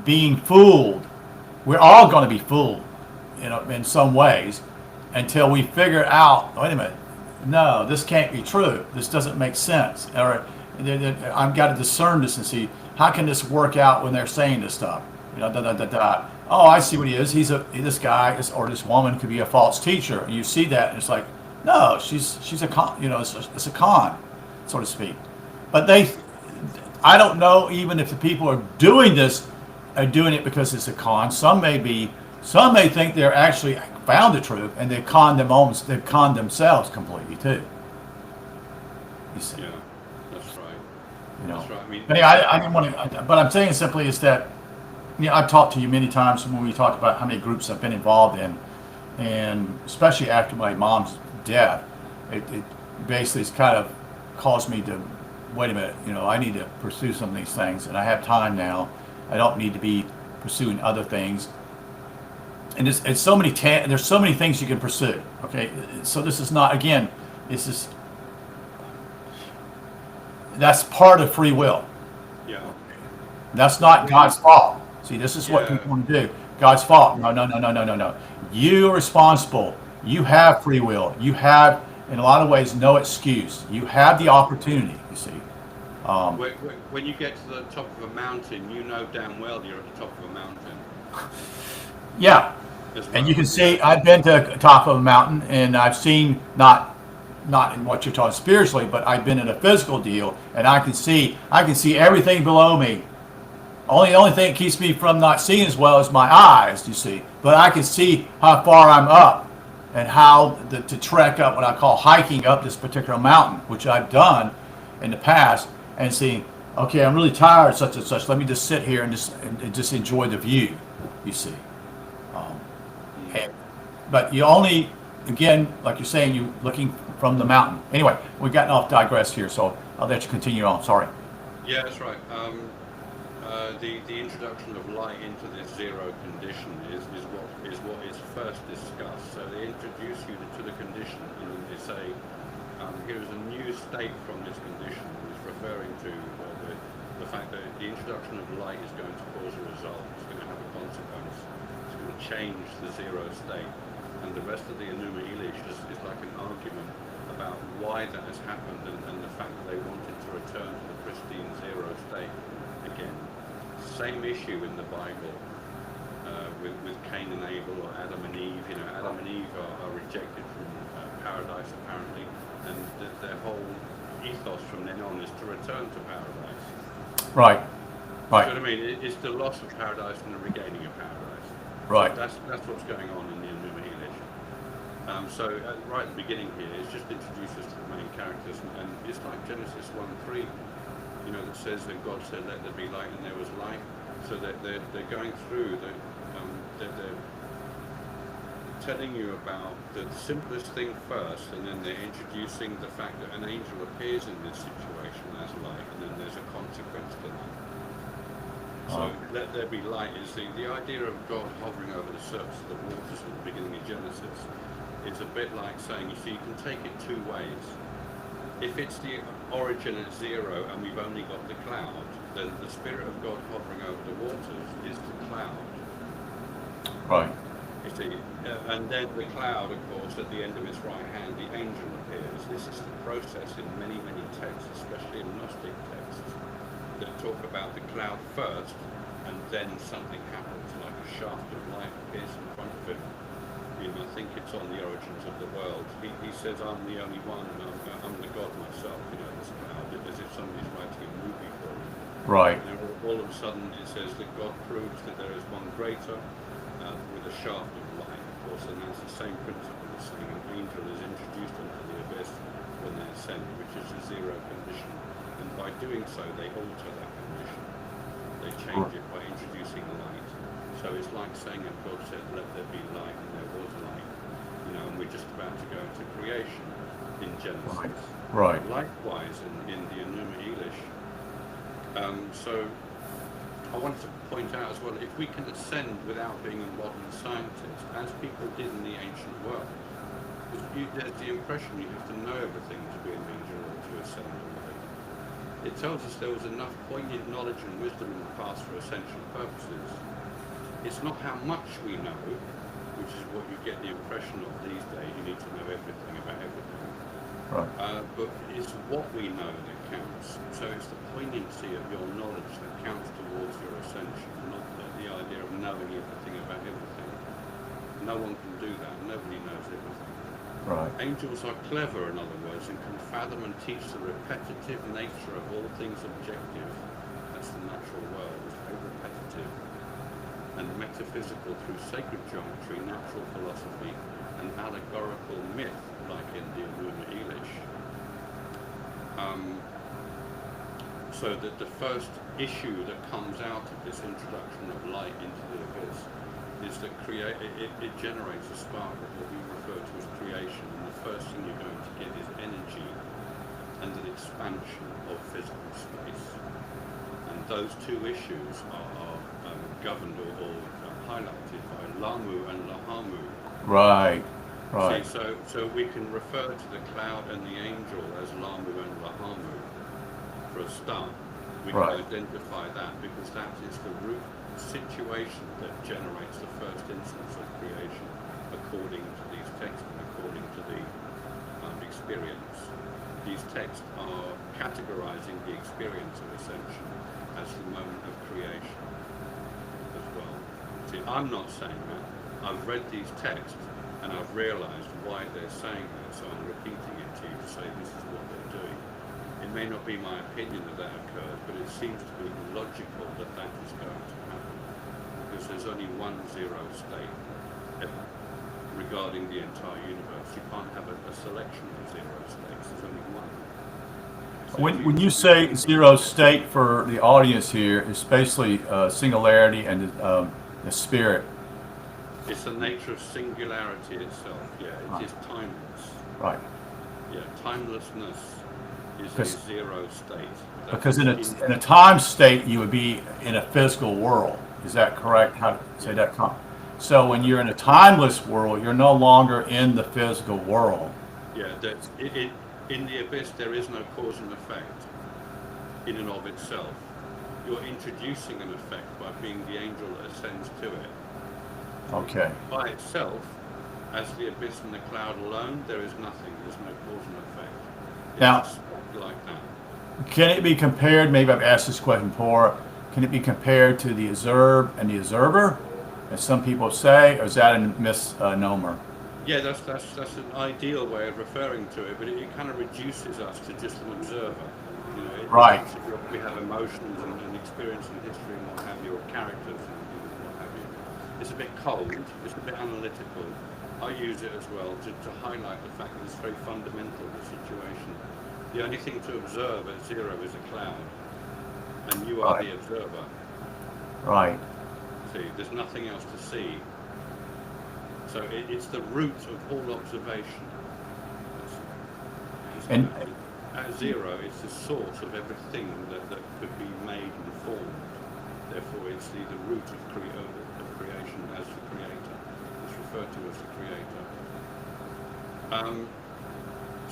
being fooled, we're all going to be fooled, in some ways, until we figure out, wait a minute, no, this can't be true. This doesn't make sense. Or I've got to discern this and see, how can this work out when they're saying this stuff? Oh, I see what he is. This guy or this woman could be a false teacher. And you see that, and it's like, no, she's a con. It's a con, so to speak. But I don't know even if the people are doing this are doing it because it's a con. Some may think they're actually found the truth, and they've conned themselves completely too. You see. Yeah, that's right. That's right. I mean, but anyway, I didn't want to. But I'm saying simply is that, I've talked to you many times when we talked about how many groups I've been involved in, and especially after my mom's death, it basically has kind of caused me to, wait a minute, I need to pursue some of these things, and I have time now. I don't need to be pursuing other things. And it's so many there's so many things you can pursue. Okay, so this is not, again, that's part of free will. Yeah. That's not God's fault. See, this is what people want to do. God's fault. No. You are responsible. You have free will. You have, in a lot of ways, no excuse. You have the opportunity, you see. When you get to the top of a mountain, you know damn well you're at the top of a mountain. Yeah. And you can see, I've been to the top of a mountain, and I've seen, not in what you're talking spiritually, but I've been in a physical deal, and I can see everything below me. The only thing that keeps me from not seeing as well is my eyes, you see. But I can see how far I'm up, and how to trek up what I call hiking up this particular mountain, which I've done in the past. and seeing, okay, I'm really tired, such and such. Let me just sit here and just enjoy the view. You see, um, Mm. and, but you only, again, like you're saying, you looking from the mountain. Anyway, we've gotten off digress here, so I'll let you continue on. Sorry. Yeah, that's right. The introduction of light into this zero condition is what is first discussed. So they introduce you to the condition, and then they say, here is a new state from this condition. And it's referring to the fact that the introduction of light is going to cause a result. It's going to have a consequence. It's going to change the zero state. And the rest of the Enuma Elish is like an argument about why that has happened, and the fact that they wanted to return to the pristine zero state again. Same issue in the Bible with Cain and Abel, or Adam and Eve. You know, Adam and Eve are rejected from paradise apparently, and their whole ethos from then on is to return to paradise. Right. So Right. what I mean, it's the loss of paradise and the regaining of paradise. Right. So that's what's going on in the Enuma Elish. Right at the beginning here, it's just introduces to the main characters, and it's like Genesis 1:3, you know, that says that God said, "Let there be light," and there was light. So that they're going through they're telling you about the simplest thing first, and then they're introducing the fact that an angel appears in this situation as light, and then there's a consequence to that. So let there be light is the idea of God hovering over the surface of the waters at the beginning of Genesis. It's a bit like saying, you see, you can take it two ways. If it's the origin at zero and we've only got the cloud, then the Spirit of God hovering over the waters is the cloud. Right. You see, and then the cloud, of course, at the end of its right hand, the angel appears. This is the process in many, many texts, especially in Gnostic texts, that talk about the cloud first, and then something happens, like a shaft of light appears in front of him. You know, I think it's on the origins of the world. He says, "I'm the only one, and I'm the God myself." You know, this cloud, as if somebody's writing a movie for him. Right. And then all of a sudden, it says that God proves that there is one greater, with a shaft of light, of course, and that's the same principle as saying an angel is introduced into the abyss when they ascend, which is a zero condition, and by doing so, they alter that condition. They change it by introducing light. So it's like saying that God said, "Let there be light," and there was light. You know, and we're just about to go into creation in Genesis. Right. Likewise, in the Enuma Elish. So I wanted to point out as well, if we can ascend without being a modern scientist, as people did in the ancient world, there's the impression you have to know everything to be an angel or to ascend away. It tells us there was enough poignant knowledge and wisdom in the past for essential purposes. It's not how much we know, which is what you get the impression of these days. You need to know everything about everything. Right. But it's what we know that counts. So it's the poignancy of your knowledge that counts towards your ascension, not the idea of knowing everything about everything. No one can do that. Nobody knows everything. Right. Angels are clever, in other words, and can fathom and teach the repetitive nature of all things objective. That's the natural world. It's very repetitive. And metaphysical through sacred geometry, natural philosophy, and allegorical myth, like in the Enuma Elish. So that the first issue that comes out of this introduction of light into the abyss is that it generates a spark of what we refer to as creation, and the first thing you're going to get is energy and an expansion of physical space. And those two issues are governed or highlighted by Lamu and Lahamu. Right. Right. See, so we can refer to the cloud and the angel as Lamu and Lahamu for a start. We can Right. identify that because that is the root situation that generates the first instance of creation according to these texts and according to the experience. These texts are categorizing the experience of ascension as the moment of creation as well. See, I'm not saying that. I've read these texts and I've realized why they're saying that, so I'm repeating it to you to say this is what they're doing. It may not be my opinion that that occurred, but it seems to be logical that that is going to happen, because there's only one zero state ever regarding the entire universe. You can't have a selection of zero states, there's only one. So When you say zero state for the audience here, it's basically singularity and the spirit. it's the nature of singularity itself. Yeah, Right. it is timeless. Right. Yeah, timelessness is a Because zero state. because in a time state you would be in a physical world. Is that Right. correct? How to say Yeah. that? So when you're in a timeless world, you're no longer in the physical world. Yeah, in the abyss there is no cause and effect in and of itself. You're introducing an effect by being the angel that ascends to it. Okay. By itself, as the abyss and the cloud alone, there is nothing. There's no cause and effect. It's Now, just like that. can it be compared? Maybe I've asked this question before. Can it be compared to the observed and the observer, as some people say, or is that a misnomer? Yeah, that's an ideal way of referring to it, but it kind of reduces us to just an observer. You know, Right. we have emotions and experience and history and what have you, or characters and what have you. It's a bit cold, it's a bit analytical. I use it as well to highlight the fact that it's very fundamental, the situation. The only thing to observe at zero is a cloud, and you are Right. the observer. Right. See, there's nothing else to see. So it's the root of all observation. And At zero, it's the source of everything that could be made and formed. Therefore, it's the root of creation as the creator. It's referred to as the creator.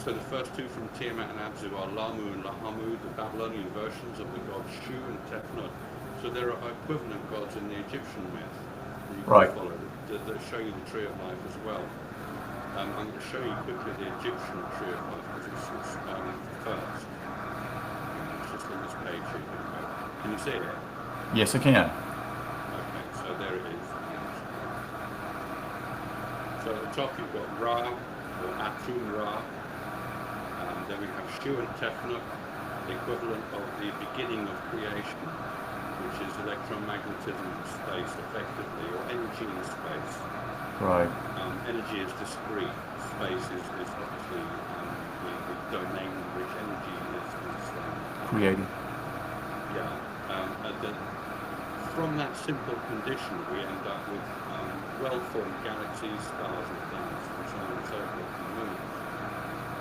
So the first two from Tiamat and Abzu are Lamu and Lahamu, the Babylonian versions of the gods Shu and Tefnut. So there are equivalent gods in the Egyptian myth that you can Right. follow that show you the tree of life as well. I'm going to show you quickly the Egyptian tree of life because it's first. It's just on this page here. Can you see it? yes, I can. Okay, so there it is. So at the top you've got Ra, or Atum Ra. Then we have Shu and Tefnut, the equivalent of the beginning of creation, which is electromagnetism in space, effectively, or energy in space. Right. Energy is discrete. Space is obviously the domain in which energy is Created. yeah. From that simple condition, we end up with well-formed galaxies, stars, and planets, and so on and so forth, and moons.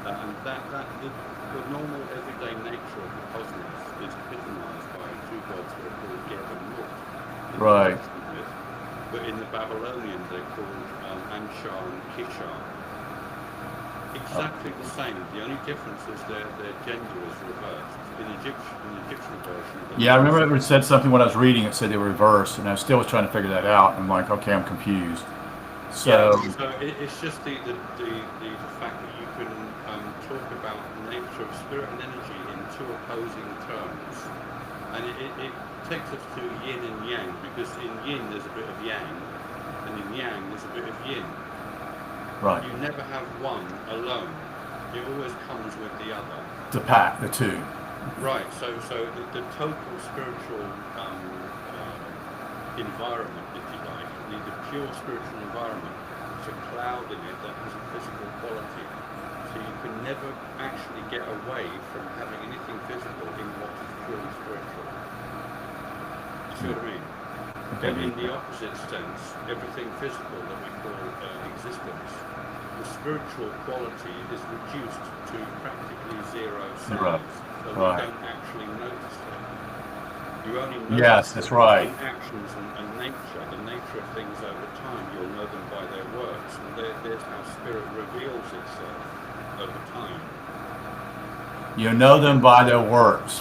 And the normal everyday nature of the cosmos is epitomized by two gods that are called Geb and Mut. Right. But in the Babylonian, they're called Anshar and Kishar. Exactly the same. The only difference is their gender is reversed. In the Egyptian version. Yeah, I remember it said something when I was reading. It said they were reversed, and I still was trying to figure that out. I'm like, okay, I'm confused. So, yeah, so it's just the fact that you can talk about the nature of spirit and energy in two opposing terms, and it takes us to yin and yang, because in yin there's a bit of yang, and in yang there's a bit of yin. right, You never have one alone. It always comes with the other. to pack the two. Right. So the total spiritual environment, if you like, the pure spiritual environment, it's a cloud in it that has a physical quality. So you can never actually get away from having anything physical in what is purely spiritual. You see what I mean? Okay. And in the opposite sense, everything physical that we call existence, the spiritual quality is reduced to practically zero Zero. size. So Right. we don't actually notice it. You only notice Yes, that's right. in actions and nature, the nature of things over time. You'll know them by their works. And there's how spirit reveals itself over time. You know them by their works.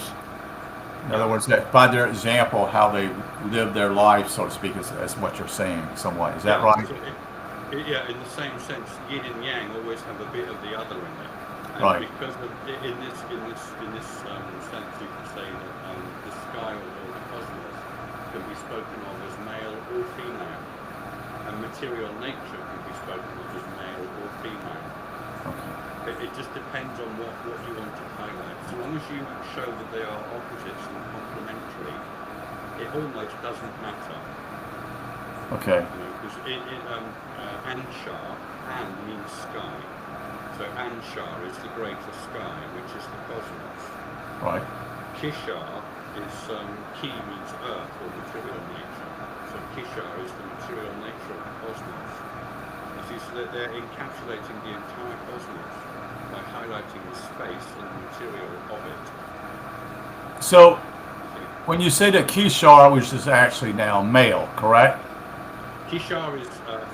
In other words, that by their example, how they live their life, so to speak, is what you're saying, somewhat. Is that Yeah, right? so yeah, in the same sense, yin and yang always have a bit of the other in it. And Right. because in this sense, you can say that the sky or the cosmos can be spoken of as male or female, and material nature can be spoken of as male or female. Okay. It just depends on what you want to highlight. So long as you show that they are opposites and complementary, it almost doesn't matter. Okay. Because Anshar, An means sky. So Anshar is the greater sky, which is the cosmos. Right. Kishar is Ki means earth or material nature. So Kishar is the material nature of the cosmos. You see, so that they're encapsulating the entire cosmos by highlighting the space and the material of it. So See? when you say that Kishar, which is actually now male, correct? Kishar is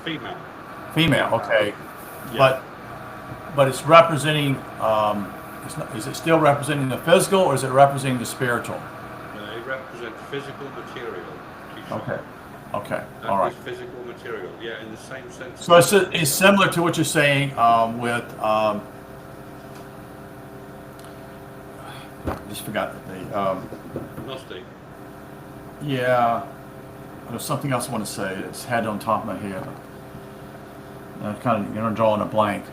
female. Female, okay. Yeah. But it's representing. It's not, is it still representing the physical, or is it representing the spiritual? It represents physical material. Kishar. Okay. Okay. That All right. is physical material. Yeah, in the same sense. So it's similar to what you're saying with. I just forgot the. Gnostic. Yeah. There's something else I want to say. It's had it on top of my head. Kind of, drawing a blank.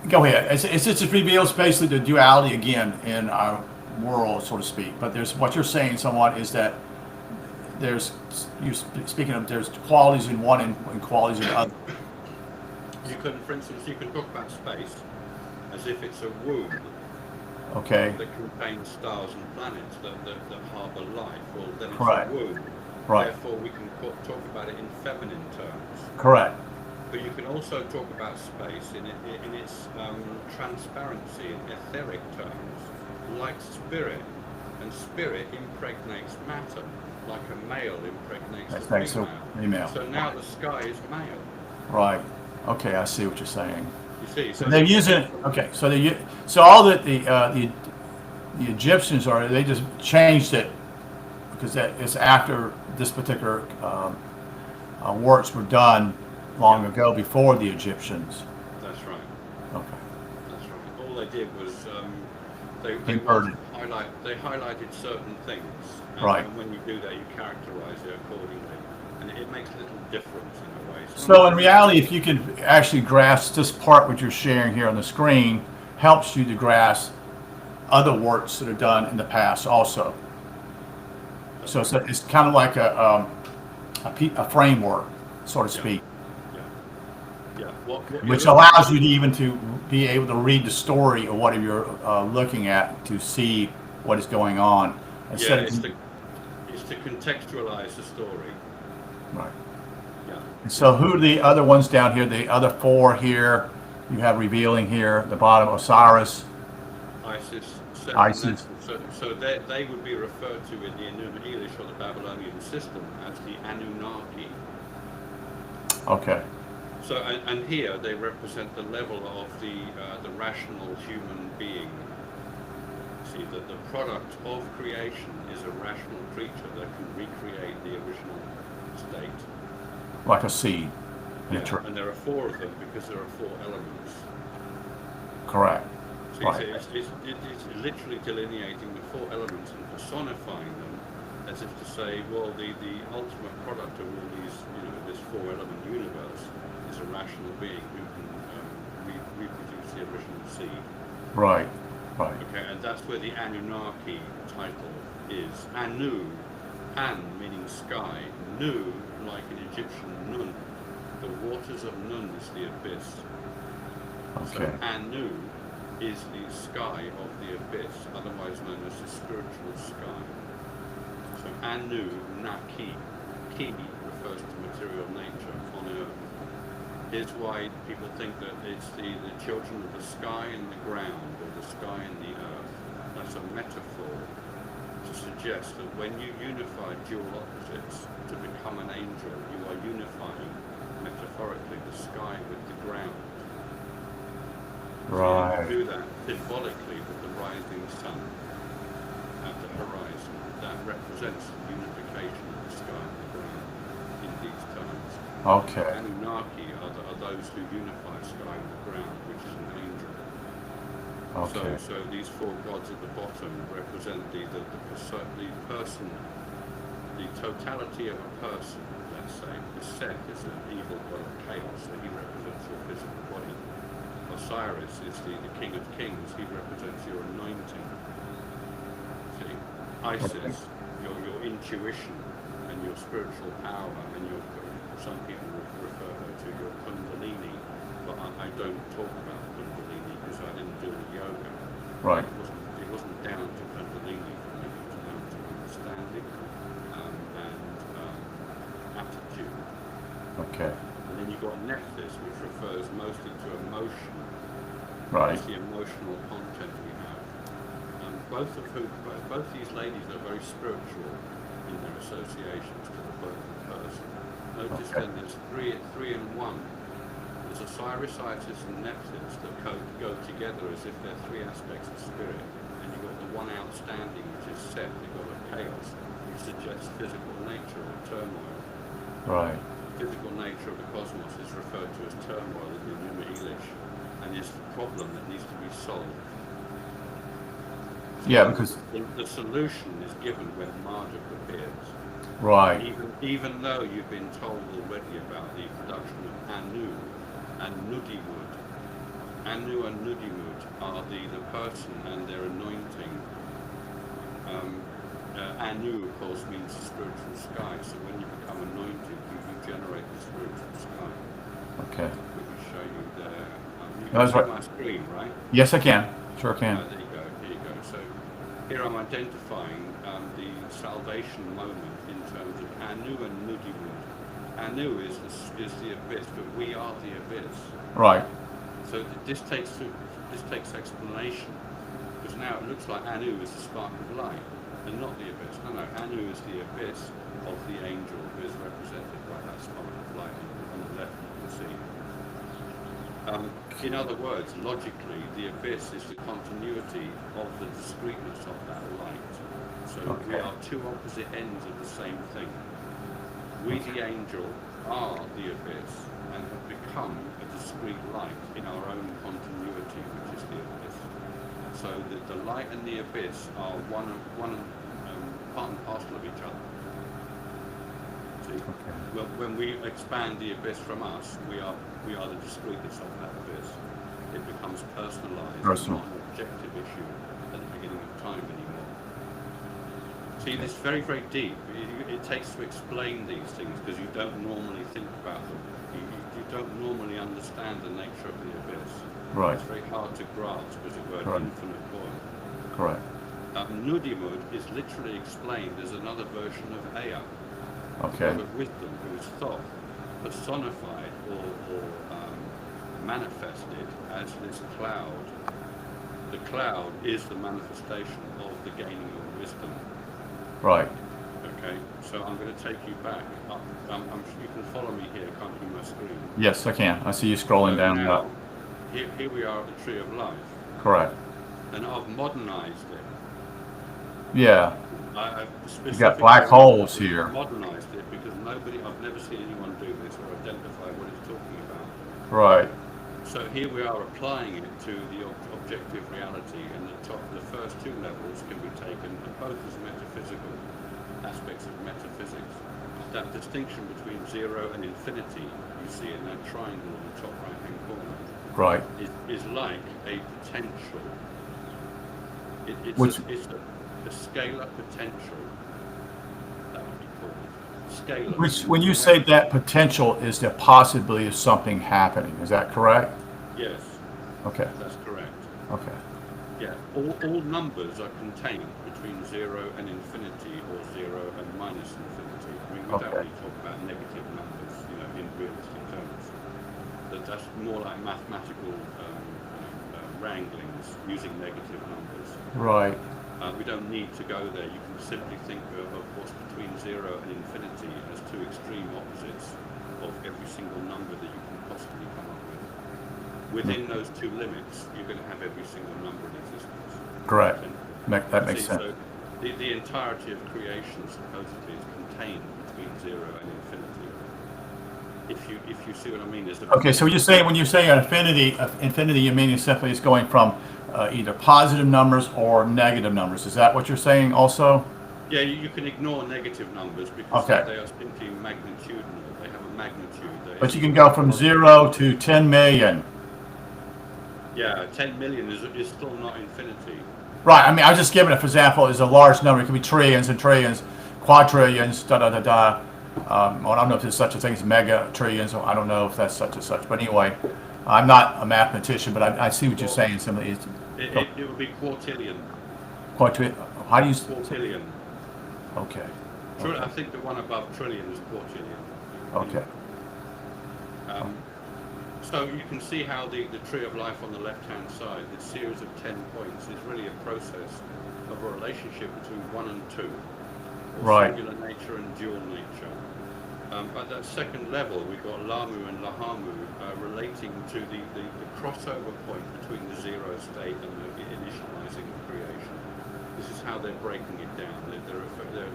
Go ahead. It just reveals basically the duality again in our world, so to speak. But there's what you're saying somewhat is that there's speaking of there's qualities in one and qualities in the other. You can, for instance, you can talk about space as if it's a womb Okay. that contains stars and planets that harbour life. Well, then it's Correct. a womb. Right. Therefore, we can talk about it in feminine terms. Correct. But you can also talk about space in its transparency in etheric terms, like spirit. And spirit impregnates matter, like a male impregnates That's a like so female. female. So now the sky is male. Right. Okay, I see what you're saying. You see, So they're using. Okay. So all that the Egyptians are, they just changed it because that is after this particular works were done long ago before the Egyptians. That's right. Okay. That's right. All they did was they Inverted. highlighted certain things. And, Right. And when you do that, you characterize it accordingly, and it makes a little difference in a way. So in reality, if you can actually grasp this part, what you're sharing here on the screen, helps you to grasp other works that are done in the past also. So it's kind of like a framework, so to speak, Yeah. What which you're allows you to even to be able to read the story of what you're looking at to see what is going on. Yeah, Instead of, it's to contextualize the story. right. Yeah. And so who are the other ones down here? The other four here, you have revealing here at the bottom, Osiris. Isis. Isis. So they would be referred to in the Enuma-Elish or the Babylonian system as the Anunnaki. Okay. So and here they represent the level of the rational human being. See that the product of creation is a rational creature that can recreate the original state. Like a seed in a Yeah, tree. and there are four of them because there are four elements. Correct. So Right. it's literally delineating the four elements and personifying them as if to say, well, the ultimate product of all these, this four-element universe is a rational being who can reproduce the original seed. Right. Right. Okay, and that's where the Anunnaki title is. Anu, An meaning sky, Nu like an Egyptian Nun. The waters of Nun is the abyss. Okay. So Anu is the sky of the abyss, otherwise known as the spiritual sky. So Anu Naki, Ki refers to material nature on earth. Here's why people think that it's the children of the sky and the ground, or the sky and the earth. That's a metaphor to suggest that when you unify dual opposites to become an angel, you are unifying metaphorically the sky with the ground. Right. So you do that symbolically with the rising sun at the horizon. That represents the unification of the sky and the ground in these terms. Okay. Anunnaki are those who unify sky and the ground, which is an angel. Okay. So these four gods at the bottom represent the person, the totality of a person, let's say. The Set is an evil god of chaos, so he represents your physical body. Osiris is the king of kings, he represents your anointing. See? Isis, your intuition and your spiritual power, and some people refer her to your kundalini, but I don't talk about Kundalini because I didn't do any yoga. Right. It wasn't down to Kundalini for me. It was down to understanding and attitude. Okay. And then you've got Nephthys, which refers mostly to emotion. Right. It's the emotional content we have. Both these ladies are very spiritual in their associations to the birth of the person. Notice Okay. then there's three in one. There's Osiris, Isis, and Nephthys that go together as if they're three aspects of spirit. And you've got the one outstanding, which is Set. You've got a chaos, which suggests physical nature or turmoil. Right. Physical nature of the cosmos is referred to as turmoil in the Enuma Elish, and is the problem that needs to be solved. Yeah, because The solution is given when Marduk appears. right. Even though you've been told already about the production of Anu and Nudimud. Anu and Nudimud are the person and their anointing. Anu, of course, means the spiritual sky. So when you become anointed, you generate the spiritual sky. Okay. Let me show you there. You That's can see right. my screen, right? Yes, I can. Sure can. There you go. Here you go. So here I'm identifying the salvation moment in terms of Anu and Nudimud. Anu is the abyss, but we are the abyss. Right. So this takes explanation, because now it looks like Anu is the spark of light and not the abyss. No, Anu is the abyss of the angel who is represented by that spark of light on the left. You can see. In other words, logically, the abyss is the continuity of the discreteness of that light. So we are two opposite ends of the same thing. We, the angel, are the abyss and have become a discrete light in our own continuity, which is the abyss. So that the light and the abyss are one part and parcel of each other. See? Well, when we expand the abyss from us, we are the discreteness of that abyss. It becomes personalized, Personal. not an objective issue at the beginning of time anymore. See, it's very, very deep. It takes to explain these things because you don't normally think about them. You don't normally understand the nature of the abyss. Right. It's very hard to grasp, as it were, Right. infinite void. Correct. Nudimud is literally explained as another version of Ea, Okay. God of wisdom, who is Thoth, personified or manifested as this cloud. The cloud is the manifestation of the gaining of wisdom. Right. Okay, so I'm going to take you back up. You can follow me here, can't you, my screen? Yes, I can. I see you scrolling So down. now, here we are at the Tree of Life, Correct. and I've modernized it. Yeah. I've You got black holes here. modernized it because I've never seen anyone do this or identify what it's talking about. Right. So here we are applying it to the objective reality, and the first two levels can be taken both as metaphysical aspects of metaphysics. That distinction between zero and infinity you see in that triangle in the top right hand corner Right. is like a potential. It's a scalar potential, that would be called. Scalar. Which, when you say that potential is the possibility of something happening, is that correct? Yes, Okay. that's correct. Okay. Yeah, all numbers are contained between 0 and infinity or 0 and minus infinity. I mean, we don't Okay. really talk about negative numbers, in realistic terms. That's more like mathematical wranglings using negative numbers. Right. We don't need to go there. You can simply think of what's between 0 and infinity as two extreme opposites of every single number that you can possibly come up with. Within those two limits, you're going to have every single number in existence. Correct. That makes See, sense. So the entirety of creation supposedly is contained between 0 and infinity. If you see what I mean, Okay, so you're saying, when you say infinity, you mean simply it's going from either positive numbers or negative numbers. Is that what you're saying also? Yeah, you can ignore negative numbers because Okay. they are simply magnitudinal. They have a magnitude. But you can go from 0 to 10 million. Yeah, 10 million is still not infinity. Right. I mean, I was just giving it, for example, is a large number. It could be trillions and trillions, quadrillions, da da da da. Well, I don't know if there's such a thing as mega trillions. I don't know if that's such and such. But anyway, I'm not a mathematician, but I see what you're saying. Some of these, It would be quartillion. how do you? Quartillion. Okay. I think the one above trillion is quartillion. Okay. Um, so you can see how the tree of life on the left-hand side, this series of 10 points, is really a process of a relationship between 1 and 2, or Right. singular nature and dual nature. At that second level, we've got Lamu and Lahamu relating to the crossover point between the zero state and the initializing of creation. This is how they're breaking it down. They're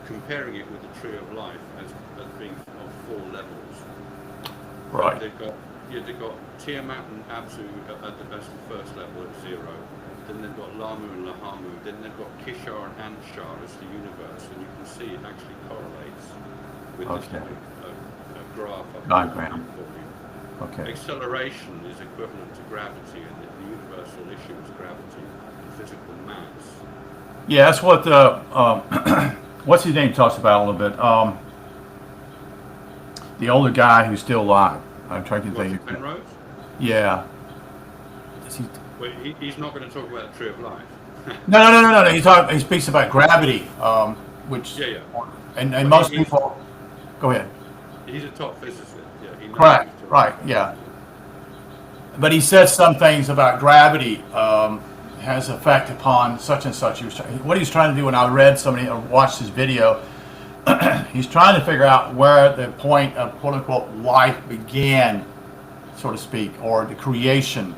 comparing it with the tree of life as being of 4 levels. Right. They've got Tiamat and Abzu as the first level at 0. Then they've got Lamu and Lahamu. Then they've got Kishar and Anshar as the universe, and you can see it actually correlates with this Okay. graph. Diagram. For you. Okay. Acceleration is equivalent to gravity, and the universal issue is gravity and physical mass. Yeah, that's what the what's his name talks about a little bit. The older guy who's still alive. I'm trying to think. Penrose? Yeah. Is he? Well, he's not going to talk about the tree of life. No. He speaks about gravity, which Yeah. and Well, most he's- people. Go ahead. He's a top physicist. Yeah, he knows Correct. what he's talking Right. about. Yeah. But he says some things about gravity has effect upon such and such. What he was trying to do when I read somebody or watched his video, he's trying to figure out where the point of quote unquote life began, so to speak, or the creation,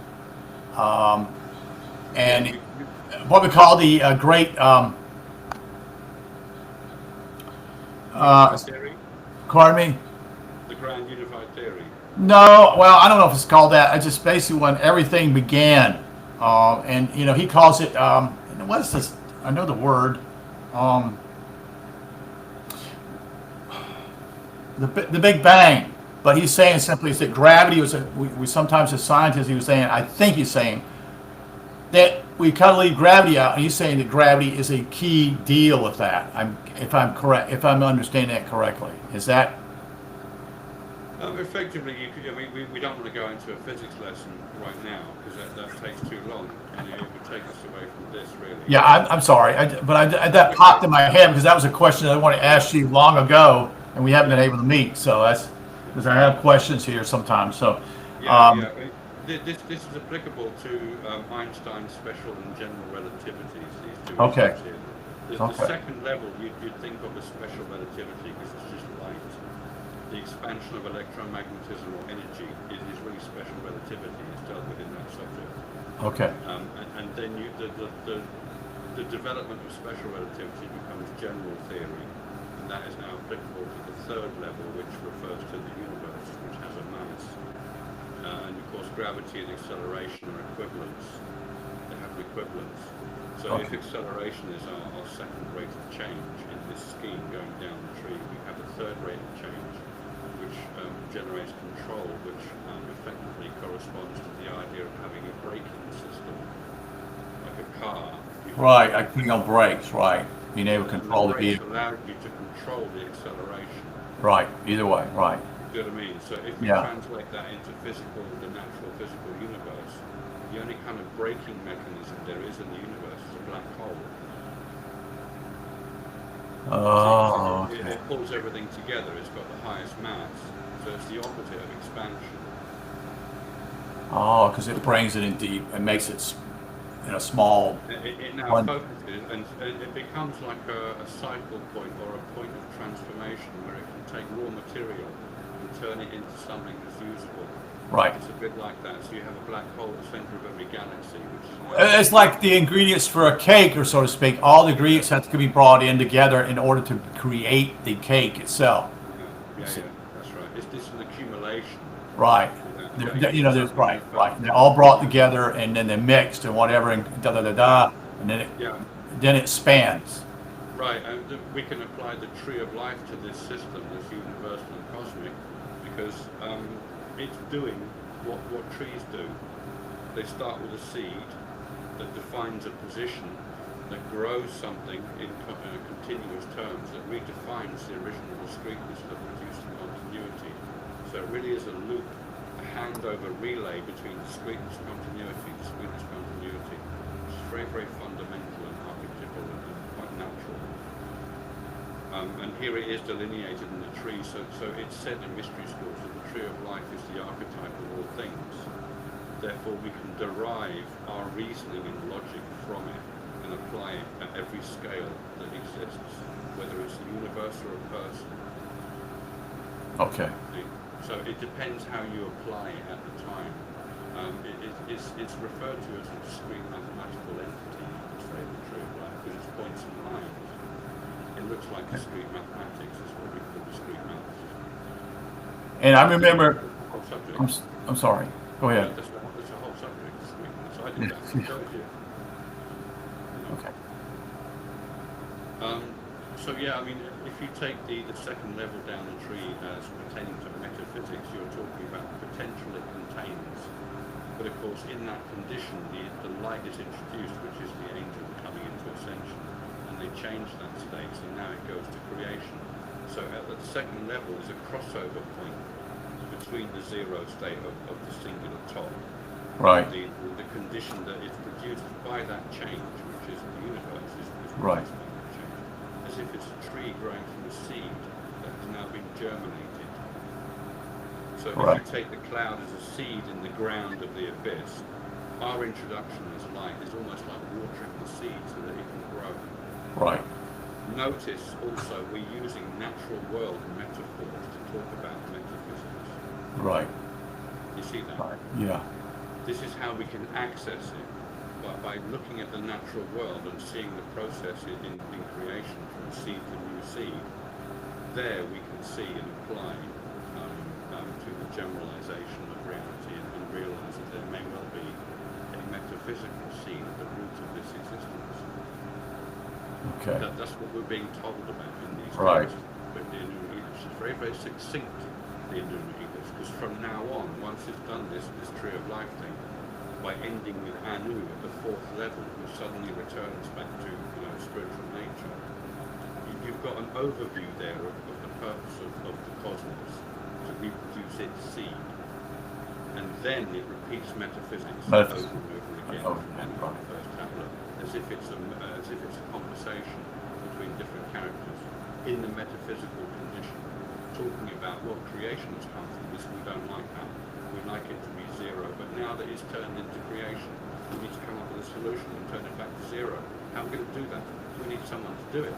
and what we call the great. Theory, Pardon me. the grand unified theory. No, well, I don't know if it's called that. I just basically when everything began, and he calls it. What is this? I know the word. The Big Bang, but he's saying simply is that gravity was. We sometimes as scientists, he was saying. I think he's saying that we kind of leave gravity out, and he's saying that gravity is a key deal with that. If I'm correct, if I'm understanding that correctly, is that? Effectively, we don't want to go into a physics lesson right now because that takes too long, and it would take us away from this, really. Yeah, I'm sorry, that popped in my head because that was a question that I wanted to ask you long ago, and we haven't been able to meet. So that's because I have questions here sometimes. So, This is applicable to Einstein's special and general relativities. These two Okay. issues here. The Okay. second level, you'd think of as special relativity because it's just light. The expansion of electromagnetism or energy is really special relativity. It's dealt with in that subject. okay, And then the development of special relativity becomes general theory, and that is now applicable to the third level, which refers to the universe, which has a mass. And of course, gravity and acceleration are equivalents. They have an equivalence. So if acceleration is our second rate of change in this scheme going down the tree, we have a third rate of change, which generates control, which effectively corresponds to the idea of having a braking system, like a car. right. I think on brakes, right? Being able to control the brakes vehicle, allow you to control the acceleration. right? Either way, right? Do you know what I mean? So if we Yeah. translate that into the natural physical universe, the only kind of braking mechanism there is in the universe is a black hole. Oh, It okay. pulls everything together. It's got the highest mass, so it's the opposite of expansion. Oh, because it brings it in deep and makes it small. It now One. focuses, and it becomes like a cycle point or a point of transformation where it can take raw material and turn it into something that's usable. Right. It's a bit like that. So you have a black hole at the center of every galaxy, which is It's like the ingredients for a cake, or so to speak. All the ingredients have to be brought in together in order to create the cake itself. yeah, that's right. It's just an accumulation. Right. There's right. They're all brought together and then they're mixed and whatever and and then Yeah, it spans. right. And we can apply the tree of life to this system, this universal and cosmic, because it's doing what trees do. They start with a seed that defines a position, that grows something in continuous terms, that redefines the original discreteness that produced the continuity. So it really is a loop, a handover relay between discreteness continuity, discreteness continuity, which is very, very fundamental and archetypal and quite natural. And here it is delineated in the tree. So it's said in mystery schools that the tree of life is the archetype of all things. Therefore, we can derive our reasoning and logic from it and apply it at every scale that exists, whether it's a universe or a person. Okay. So it depends how you apply it at the time. It's referred to as a discrete mathematical entity, to say the tree of life, because it's points and lines. It looks like discrete mathematics, is what we call discrete maths. And I remember, Whole subject. I'm sorry. Go ahead. That's a whole subject, discrete maths. So I did that. So did you. Okay. So yeah, I mean, if you take the second level down the tree as pertaining to metaphysics, you're talking about the potential it contains. But of course, in that condition, the light is introduced, which is the angel coming into ascension, and they change that state, so now it goes to creation. So at the second level is a crossover point between the zero state of the singular top, Right. the condition that is produced by that change, which is the universe, is Right. produced by that change, as if it's a tree growing from a seed that has now been germinated. So Right. if you take the cloud as a seed in the ground of the abyss, our introduction as light is almost like watering the seed so that it can grow. Right. Notice also we're using natural world metaphors to talk about metaphysics. Right. You see that? Right. Yeah. This is how we can access it, by looking at the natural world and seeing the process in creation from seed to new seed. There we can see and apply to the generalization of reality and realize that there may well be a metaphysical seed at the root of this existence. Okay. That's what we're being told about in these Right. texts. But the Innu Ethos is very, very succinct, the Innu Ethos, because from now on, once it's done this tree of life thing, by ending with Anu at the fourth level, which suddenly returns back to spiritual nature, you've got an overview there of the purpose of the cosmos, to reproduce its seed. And then it repeats metaphysics over and over again on the first tablet, as if it's a conversation between different characters in the metaphysical condition, talking about, well, creation has come from this, we don't like that. We like it to be zero, but now that it's turned into creation, we need to come up with a solution and turn it back to zero. How are we going to do that? We need someone to do it.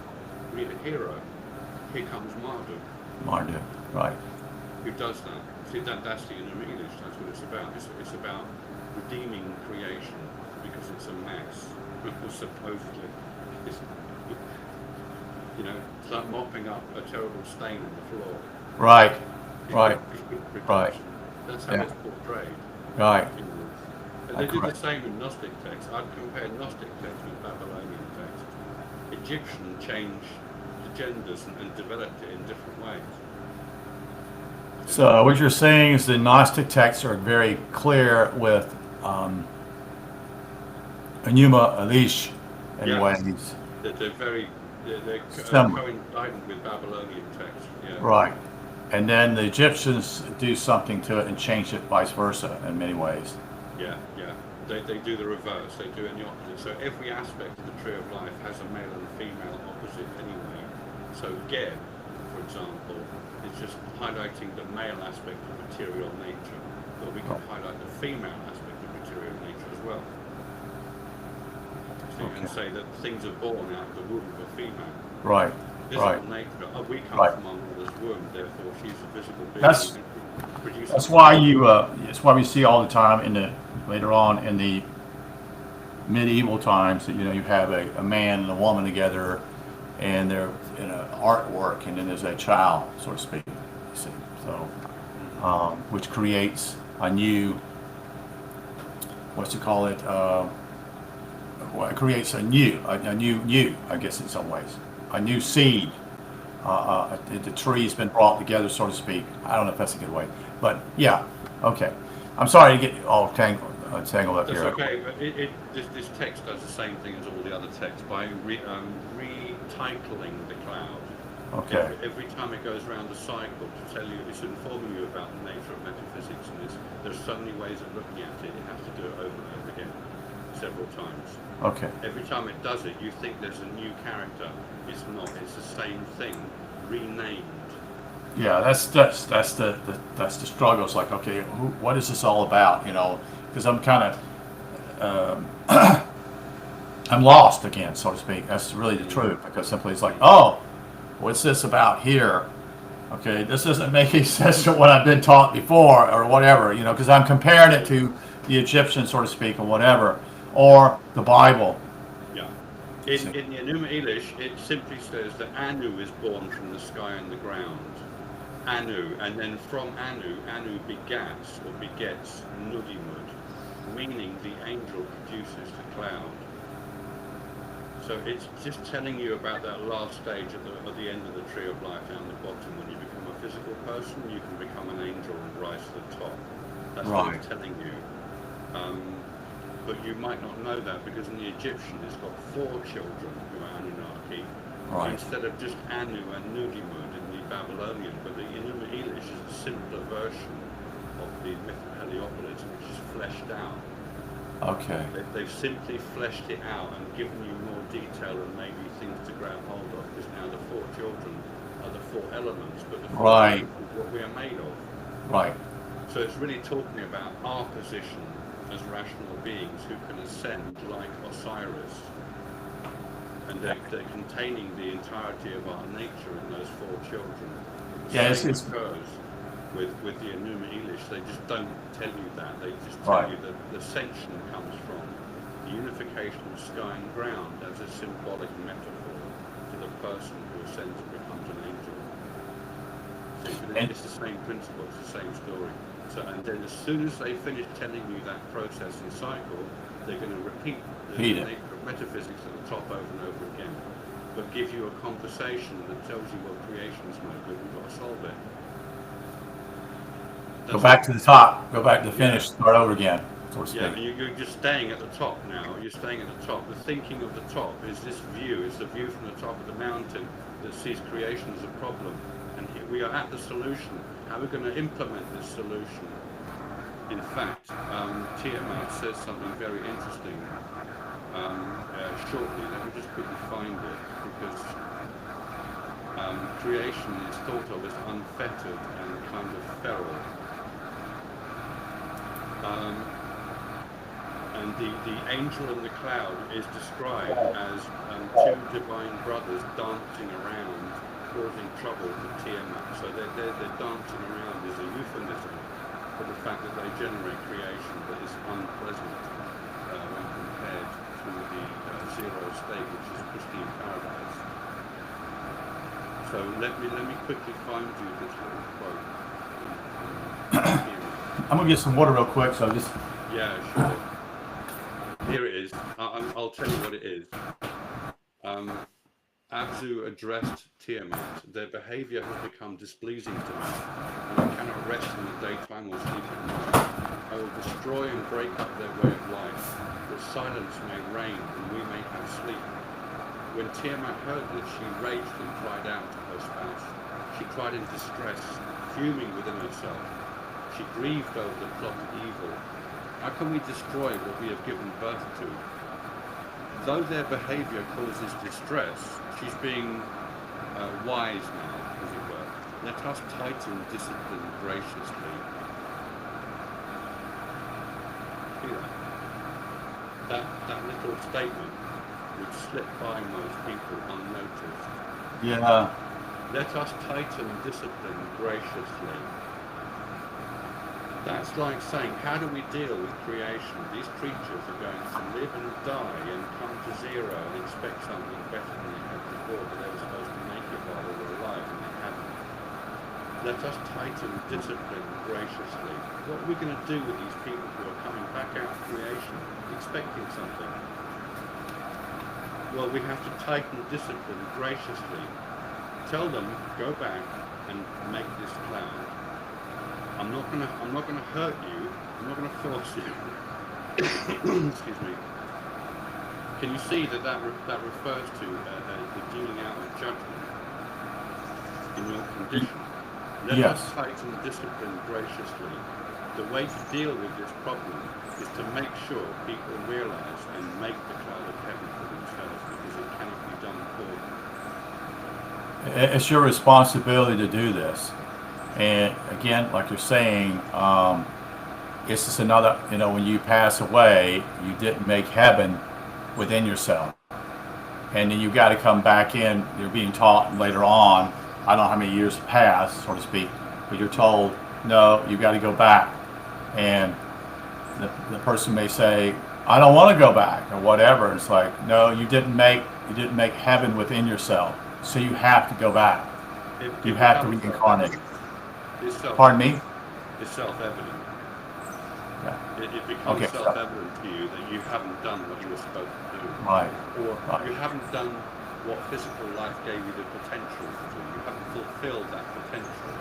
We need a hero. Here comes Marduk. Marduk. Right. Who does that? See, that's the Innu Ethos. That's what it's about. It's about redeeming creation because it's a mess, supposedly. It's like mopping up a terrible stain on the floor. Right. Right. Right. That's how it's portrayed. Right. And they do the same in Gnostic texts. I'd compare Gnostic texts with Babylonian texts. Egyptian changed the genders and developed it in different ways. So what you're saying is the Gnostic texts are very clear with Enuma Elish in Yeah. ways. They're Similar. coincident with Babylonian texts. Yeah. Right. And then the Egyptians do something to it and change it vice versa in many ways. Yeah. They do the reverse. They do it in the opposite. So every aspect of the tree of life has a male and female opposite anyway. So Geb, for example, is just highlighting the male aspect of material nature, but we can highlight the female aspect of material nature as well. See, and say that things are born out of the womb of a female. Right. Physical Right. nature. We come Right. from our mother's womb, therefore she's a physical being. That's- Produces That's why it's why we see all the time later on in the medieval times that you have a man and a woman together, and they're in an artwork, and then there's a child, so to speak. You see, so which creates a new, it creates a new you, I guess, in some ways, a new seed. The tree's been brought together, so to speak. I don't know if that's a good way, but yeah, okay. I'm sorry to get all tangled up That's here. okay, but this text does the same thing as all the other texts by retitling the cloud Okay. Every time it goes around the cycle to tell you, it's informing you about the nature of metaphysics, and there's so many ways of looking at it, it has to do it over and over again, several times. Okay. Every time it does it, you think there's a new character. It's not. It's the same thing, renamed. Yeah, that's the struggle. It's like, okay, what is this all about? You know, because I'm kind of I'm lost again, so to speak. That's really the truth. Because simply it's like, oh, what's this about here? Okay, this doesn't make any sense to what I've been taught before or whatever. You know, because I'm comparing it to the Egyptian, so to speak, or whatever, or the Bible. Yeah. In the Enuma Elish, it simply says that Anu is born from the sky and the ground. Anu, and then from Anu, Anu begets Nudimud, meaning the angel produces the cloud. So it's just telling you about that last stage at the end of the tree of life down the bottom. When you become a physical person, you can become an angel and rise to the top. That's what it's telling you. But you might not know that, because in the Egyptian it's got 4 children who are Anunnaki, instead of just Anu and Nudimud in the Babylonian. But the Enuma Elish is a simpler version of the myth of Heliopolis, which is fleshed out. Okay. They've simply fleshed it out and given you more detail and maybe things to grab hold of, because now the 4 children are the 4 elements, but the 4 elements is what we are made of. Right. So it's really talking about our position as rational beings who can ascend like Osiris. And they're containing the entirety of our nature in those 4 children. The same occurs with the Enuma Elish. They just don't tell you that. They just tell you that the ascension comes from the unification of sky and ground as a symbolic metaphor to the person who ascends and becomes an angel. It's the same principle, it's the same story. So, and then as soon as they finish telling you that process and cycle, they're going to repeat the nature of metaphysics at the top over and over again, but give you a conversation that tells you what creation's no good. We've got to solve it. Go back to the top. Go back to the finish. Start over again. So to speak. Yeah, you're just staying at the top now. You're staying at the top. The thinking of the top is this view. It's the view from the top of the mountain that sees creation as a problem. And here we are at the solution. How are we going to implement this solution? In fact, Tiamat says something very interesting shortly. Let me just quickly find it, because creation is thought of as unfettered and kind of feral. And the angel and the cloud is described as 2 divine brothers dancing around, causing trouble to Tiamat. So they're dancing around is a euphemism for the fact that they generate creation that is unpleasant when compared to the zero state, which is pristine paradise. So let me quickly find you this little quote. I'm gonna get some water real quick. So just yeah, sure. Here it is. I'll tell you what it is. Abzu addressed Tiamat. Their behavior has become displeasing to me, and I cannot rest in the daytime or sleep at night. I will destroy and break up their way of life, that silence may reign and we may have sleep. When Tiamat heard this, she raged and cried out to her spouse. She cried in distress, fuming within herself. She grieved over the plotted evil. How can we destroy what we have given birth to? Though their behavior causes distress, she's being wise now, as it were. Let us tighten discipline graciously. See that little statement would slip by most people unnoticed. yeah. Let us tighten discipline graciously. That's like saying, how do we deal with creation? These creatures are going to live and die and come to zero and expect something better than they had before, but they were supposed to make it while they were alive, and they haven't. Let us tighten discipline graciously. What are we going to do with these people who are coming back out of creation, expecting something? Well, we have to tighten discipline graciously. Tell them, go back and make this cloud. I'm not gonna hurt you. I'm not gonna force you. Excuse me. Can you see that refers to the dealing out of judgment? in your condition. Let Yes. us tighten discipline graciously. The way to deal with this problem is to make sure people realize and make the cloud of heaven for themselves, because it cannot be done for them. It's your responsibility to do this. And again, like you're saying, it's just another, when you pass away, you didn't make heaven within yourself. And then you got to come back in. You're being taught later on, I don't know how many years pass, so to speak, but you're told, no, you got to go back. And the person may say, I don't want to go back or whatever. It's like, no, you didn't make heaven within yourself. So you have to go back. You have to reincarnate. Pardon me? It's self-evident. Yeah. It becomes Okay, self-evident to you that you haven't done what you were supposed to do. Right. Or Right. you haven't done what physical life gave you the potential to do. You haven't fulfilled that potential.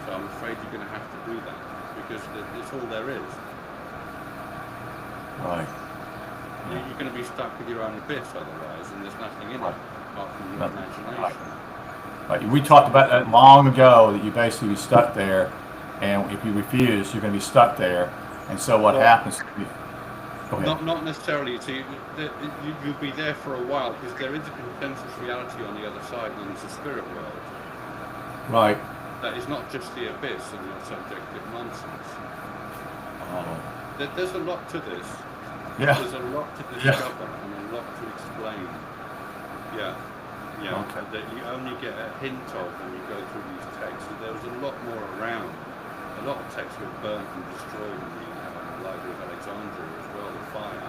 So I'm afraid you're going to have to do that, because it's all there is. Right. You're going to be stuck with your own abyss otherwise, and there's nothing in it apart from your imagination. Right. Right. We talked about that long ago, that you basically be stuck there, and if you refuse, you're going to be stuck there. And so what happens? Go ahead. Not necessarily. See, you'll be there for a while, because there is a consensus reality on the other side, and it's the spirit world. Right. That is not just the abyss and your subjective nonsense. Oh. There's a lot to this. Yeah. There's a lot to discover and a lot to explain. Yeah. Okay. That you only get a hint of when you go through these texts. There was a lot more around. A lot of texts were burnt and destroyed in the Library of Alexandria as well, the fire.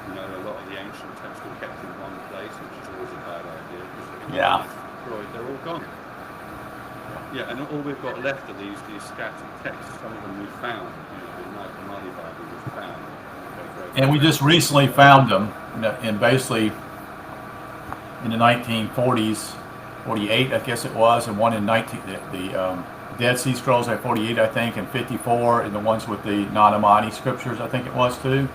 A lot of the ancient texts were kept in one place, which is always a bad idea, because if they're destroyed, they're all gone. Yeah, and all we've got left are these scattered texts. Some of them we found. The Nag Hammadi Bible was found. And we just recently found them, in basically in the 1940s, 48, I guess it was, and one in the Dead Sea Scrolls at 48, I think, and 54, and the ones with the Nag Hammadi scriptures, I think it was too.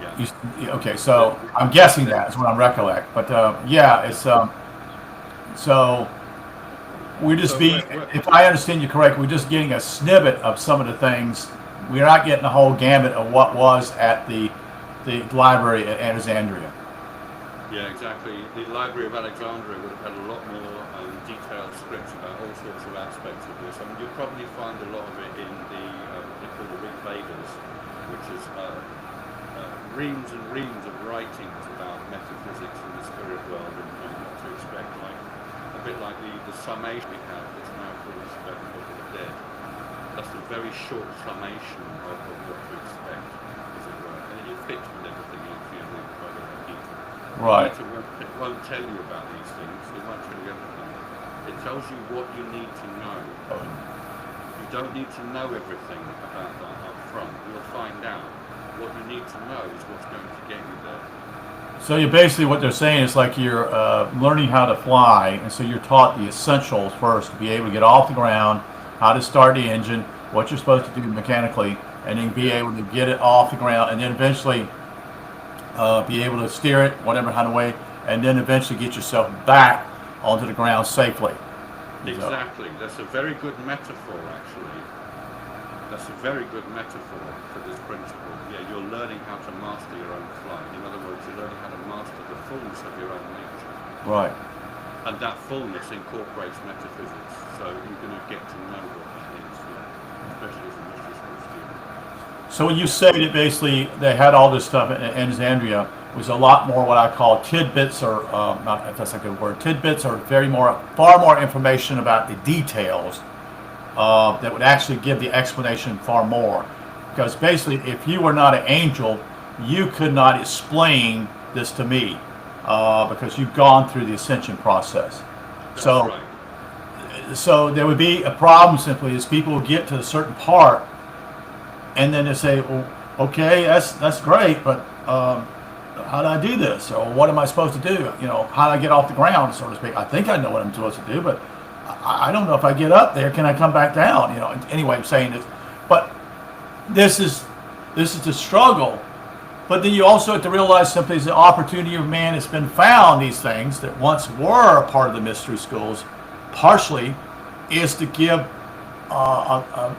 Yeah. Okay, so I'm guessing that is what I recollect, but it's so we're just if I understand you correctly, we're just getting a snippet of some of the things. We're not getting the whole gamut of what was at the library at Alexandria. Yeah, exactly. The Library of Alexandria would have had a lot more detailed scripts about all sorts of aspects of this. I mean, you'll probably find a lot of it in the what they call the Rig Vedas, which is reams and reams of writings about metaphysics and the spirit world and what to expect. A bit like the summation we have that's now called the Spectacle of the Dead. That's a very short summation of what to expect, as it were. And it fits with everything else you know, by the detail. Right. It won't tell you about these things. It won't tell you everything. It tells you what you need to know. You don't need to know everything about that up front. You'll find out. What you need to know is what's going to get you there. So you basically, what they're saying is like you're learning how to fly, and so you're taught the essentials first to be able to get off the ground, how to start the engine, what you're supposed to do mechanically, and then be able to get it off the ground, and then eventually be able to steer it whatever kind of way, and then eventually get yourself back onto the ground safely. Exactly. That's a very good metaphor, actually. That's a very good metaphor for this principle. Yeah, you're learning how to master your own flight. In other words, you're learning how to master the fullness of your own nature. Right. And that fullness incorporates metaphysics, so you're going to get to know what that is, especially as a mystery school student. So when you say that basically they had all this stuff in Alexandria, was a lot more what I call tidbits, or not if that's a good word, tidbits, or far more information about the details that would actually give the explanation far more. Because basically, if you were not an angel, you could not explain this to me because you've gone through the ascension process. That's so, right. So there would be a problem simply is people would get to a certain part, and then they say, "Well, okay, that's great, but how do I do this? Or what am I supposed to do? How do I get off the ground, so to speak? I think I know what I'm supposed to do, but I don't know if I get up there, can I come back down? Anyway, I'm saying this, but this is the struggle But then you also have to realize simply as the opportunity of man has been found, these things that once were a part of the mystery schools, partially is to give a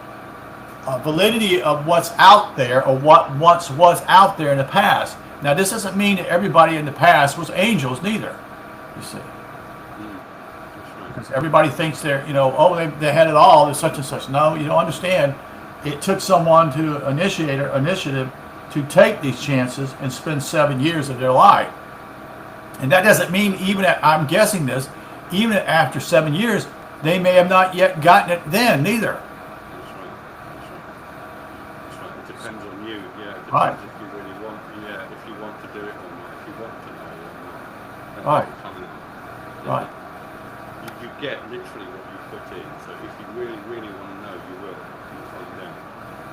validity of what's out there or what once was out there in the past. Now, this doesn't mean that everybody in the past was angels, neither. You see, because everybody thinks they're, oh, they had it all. There's such and such. No, you don't understand. It took someone to initiate an initiative to take these chances and spend 7 years of their life. And that doesn't mean I'm guessing this, even after 7 years, they may have not yet gotten it then, neither. That's right. It depends on you. Yeah, it depends Right. if you really want. Yeah, if you want to do it or not. If you want to know or not. That's Right. coming out. Right. You get literally what you put in. So if you really, really want to know, you will. You'll find out.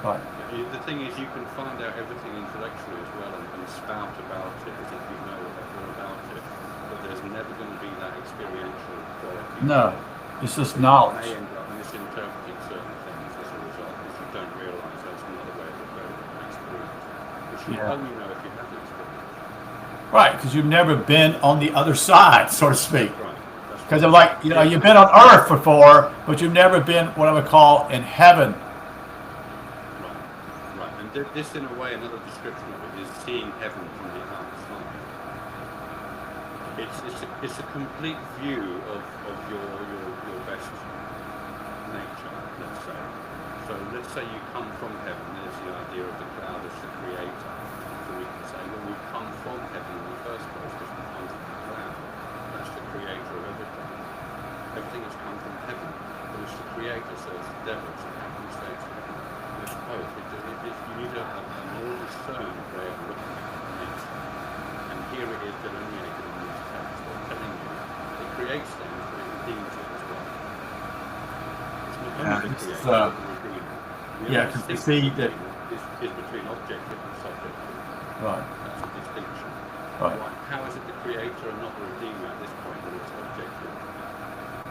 Right. The thing is, you can find out everything intellectually as well and spout about it as if you know all about it. But there's never going to be that experiential quality. No, it's just You knowledge. may end up misinterpreting certain things as a result if you don't realise that's another way of referring to an experience. Which you Yeah. only know if you have the experience. Right, because you've never been on the other side, so to speak. Right. That's Because right. I'm like, you've been on earth before, but you've never been what I would call in heaven. Right. And this, in a way, another description of it is seeing heaven from the outside. It's a complete view of your best nature, let's say. So let's say you come from heaven. There's the idea of the cloud as the creator. So we can say, well, we've come from heaven in the first place because we come from the cloud. That's the creator of everything. Everything has come from heaven, but it's the creator, so it's the devil. So how can you say it's heaven? It's both. You need a more discerned way of looking at it. And here it is delineated in this text, or telling you it creates things, but it redeems it as well. It's not Yeah, only the this is, creator, but the redeemer. The yeah, only 'cause you distinction see that- is between objective and subjective. Right, That's a distinction. right. How is it the creator and not the redeemer at this point when it's objective?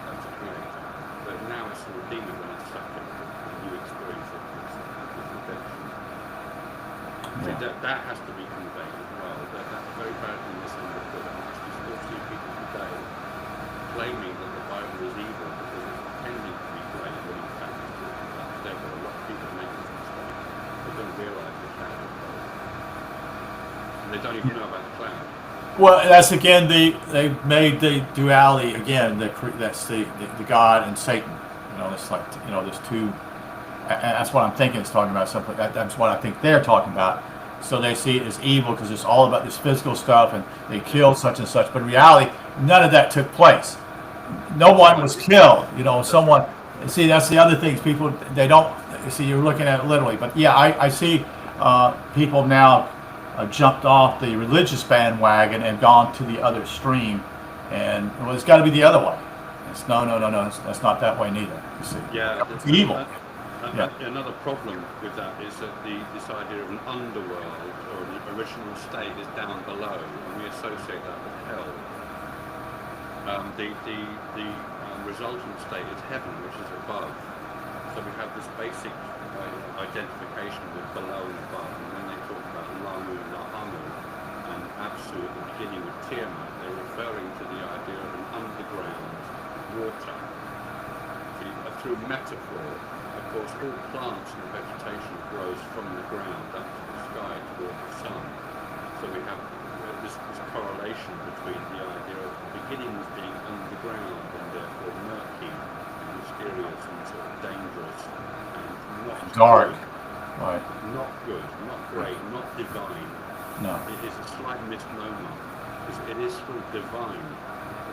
That's the creator. But now it's the redeemer when it's subjective, and you experience it as redemption. See, Yeah. that has to be conveyed as well. That's very badly misunderstood. I actually still see people today claiming that the Bible is evil because it's pretending to be great when in fact it's talking about the devil. A lot of people make this mistake. They don't realise the cloud is both. And they don't even know about the cloud. Well, that's again they made the duality again. That's the God and Satan. It's like there's two. And that's what I'm thinking. It's talking about something. That's what I think they're talking about. So they see it as evil because it's all about this physical stuff, and they killed such and such. But in reality, none of that took place. No one was killed. Someone. See, that's the other things. People they don't see. You're looking at it literally, but yeah, I see people now jumped off the religious bandwagon and gone to the other stream, and well, it's got to be the other way. It's no. That's not that way neither. You see, Yeah, it's evil. Yeah. Another problem with that is that this idea of an underworld or an original state is down below, and we associate that with hell. The resultant state is heaven, which is above. So we have this basic identification with below and above. And when they talk about Lamu, Lahamu, and Apsu at the beginning with Tiamat, they're referring to the idea of an underground water. Through metaphor, of course, all plants and vegetation grows from the ground up to the sky toward the sun. So we have this correlation between the idea of beginnings being underground and therefore murky and mysterious and sort of dangerous and not Dark. good, Right. not good, not great, not divine. No. It is a slight misnomer. It is still divine.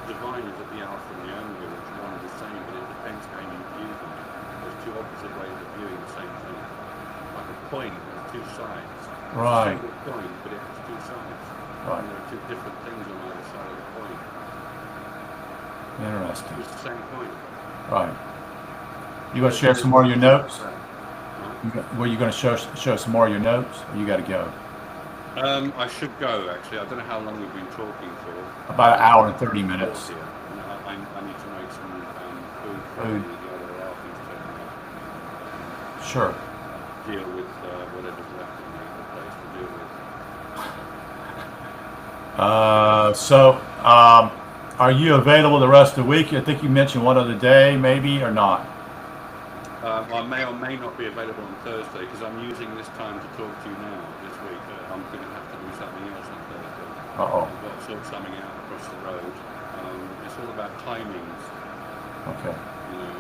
The divine is at the Alpha and the Omega, which is one and the same, but it depends how you view them. There's two opposite ways of viewing the same thing. Like a coin has two sides. Right. It's a single coin, but it has two sides. Right. And there are two different things on either side of the coin. Interesting. It's the same coin. Right. You want to share some more of your notes? Right. Were you going to show some more of your notes? Or you got to go. I should go, actually. I don't know how long we've been talking for. About an hour and 30 minutes. Yeah. And I need to make some food for Food. the other Alfie's turning up. Sure. Deal with whatever's left in the place to deal with. Are you available the rest of the week? I think you mentioned one other day, maybe, or not? I may or may not be available on Thursday because I'm using this time to talk to you now this week. I'm going to have to do something else on Thursday. Uh-oh. I've got to sort something out across the road. It's all about timings. Okay. You know,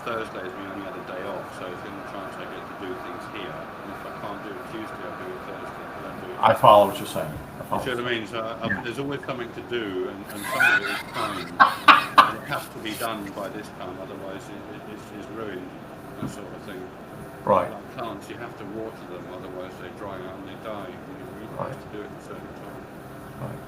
Thursday is my only other day off, so it's the only chance I get to do things here. And if I can't do it Tuesday, I'll do it Thursday. I don't do it. I follow what you're saying. You see what I mean? So Yeah. there's always something to do, and some of it is timed. And it has to be done by this time, otherwise it's ruined, that sort of thing. Right. Like plants, you have to water them, otherwise they dry out and they die. You Right. have to do it at a certain time. Right.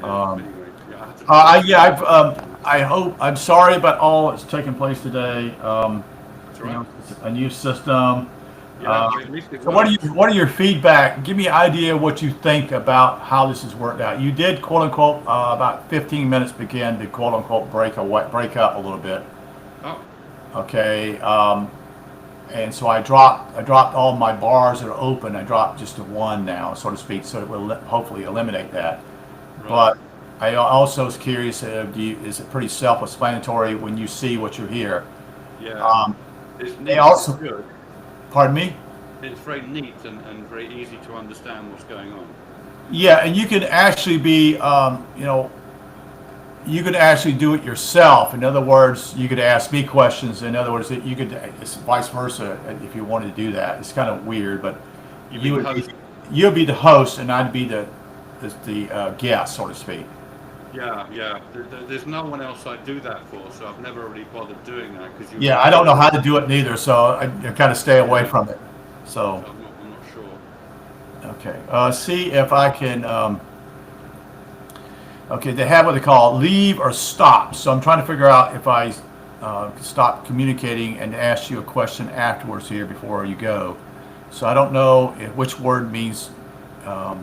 Yeah, anyway, yeah, I had to I hope. I'm sorry about all that's taking place today. That's right. It's a new system. Yeah, at least it So works. what are your feedback? Give me an idea of what you think about how this has worked out. You did quote unquote about 15 minutes begin to quote unquote break up a little bit. Oh, Okay. And so I dropped all my bars that are open. I dropped just to one now, so to speak. So it will hopefully eliminate that. right. But I also was curious, is it pretty self-explanatory when you see what you hear? Yeah. It's neat, They also, it's good. pardon me? It's very neat and very easy to understand what's going on. Yeah, and you can actually be, you could actually do it yourself. In other words, you could ask me questions. In other words, you could, it's vice versa if you wanted to do that. It's kind of weird, but You would host. you'd be the host and I'd be the guest, so to speak. Yeah, yeah. There's no one else I do that for, so I've never really bothered doing that because you. Yeah, I don't know how to do it neither, so I kind of stay away from it. So, I'm not sure. okay. See if I can. Okay, they have what they call leave or stop. So I'm trying to figure out if I stop communicating and ask you a question afterwards here before you go. So I don't know which word means. I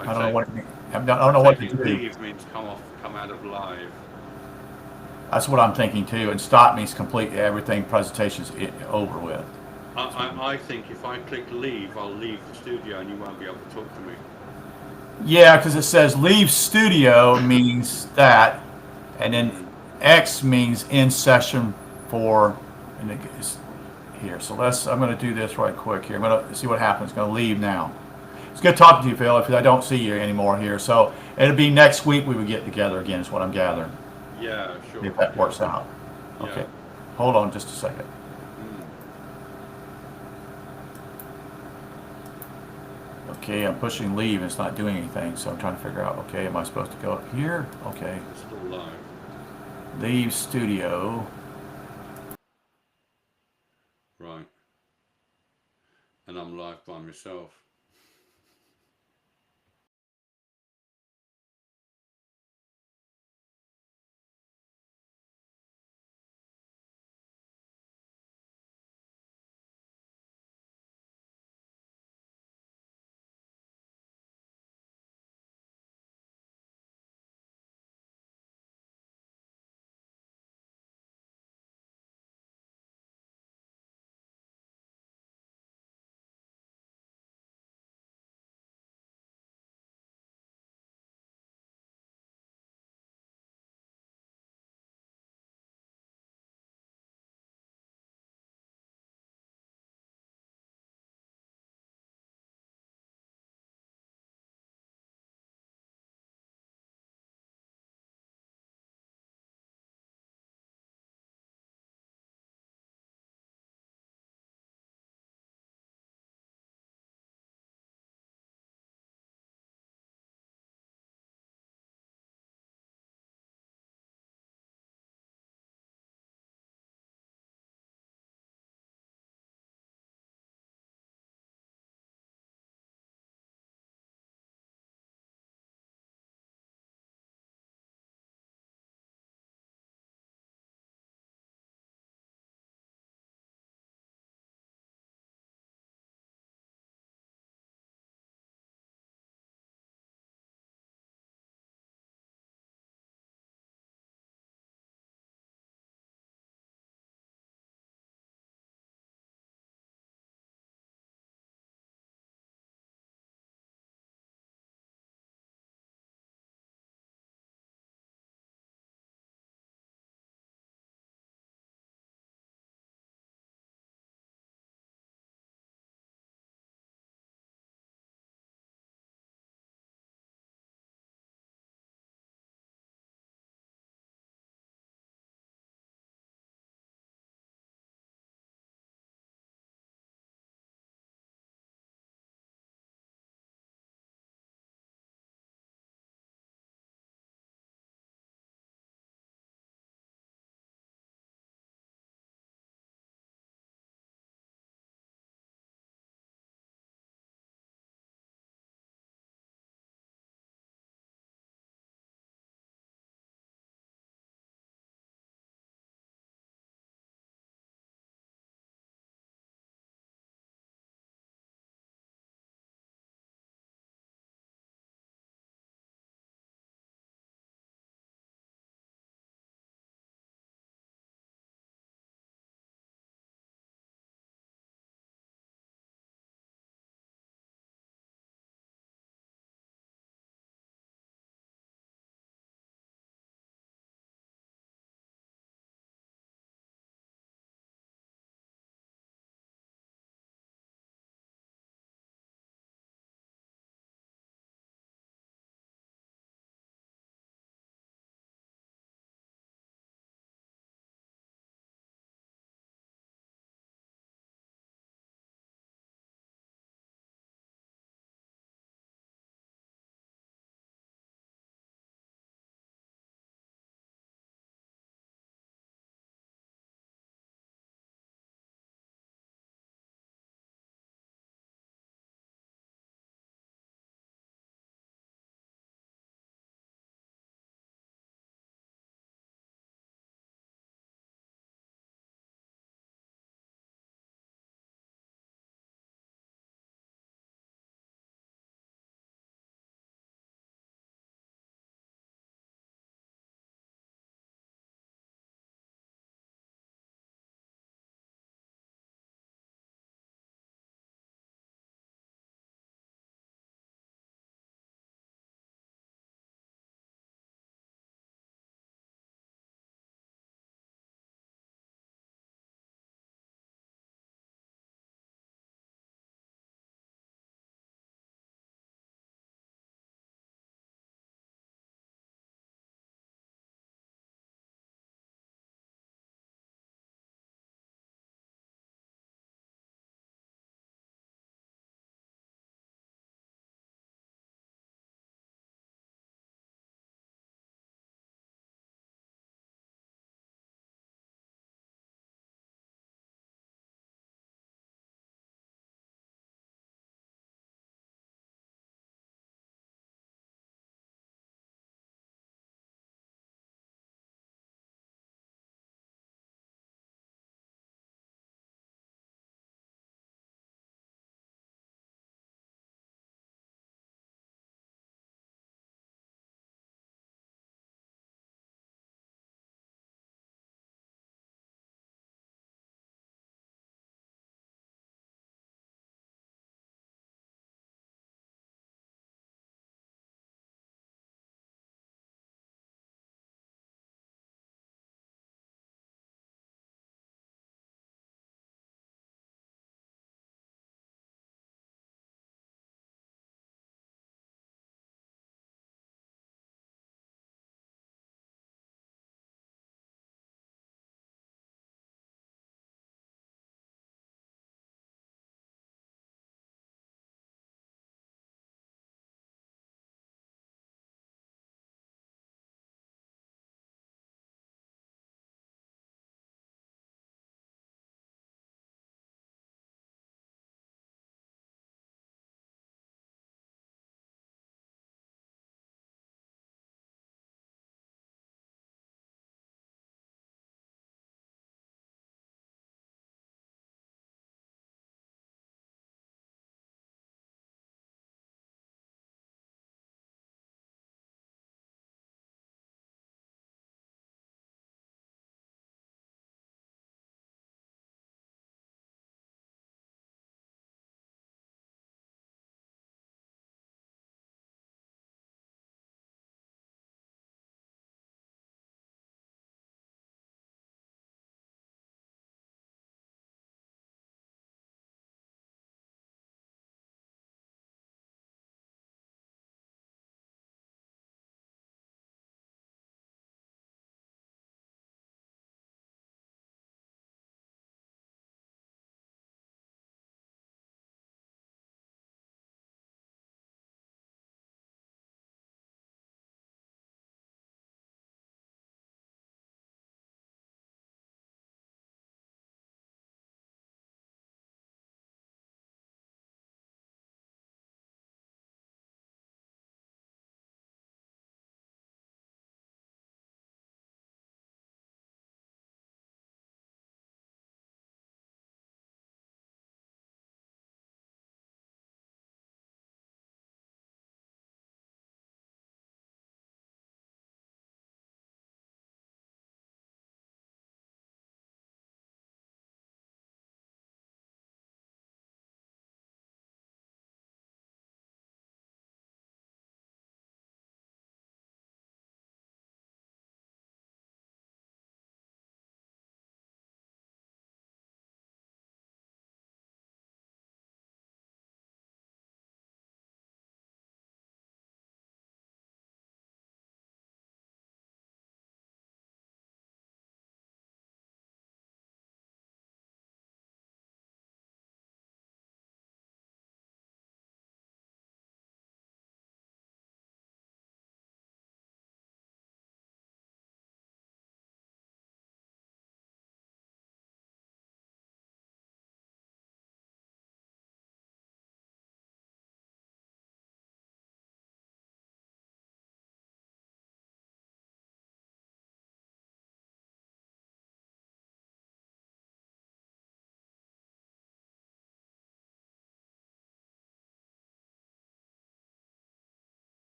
don't know what it means. I don't know what to do. Leave means come out of live. That's what I'm thinking too. And stop means completely everything. Presentation's over with. I think if I click leave, I'll leave the studio and you won't be able to talk to me. Yeah, because it says leave studio means that, and then X means in session for, and it is here. So I'm going to do this right quick here. I'm going to see what happens. Going to leave now. It's good talking to you, Phil, if I don't see you anymore here. So it'll be next week we would get together again, is what I'm gathering. Yeah, sure. If that works out. Yeah. Okay. Hold on just a second. Okay, I'm pushing leave and it's not doing anything, so I'm trying to figure out, okay, am I supposed to go up here? Okay. It's still live. Leave studio. Right. And I'm live by myself.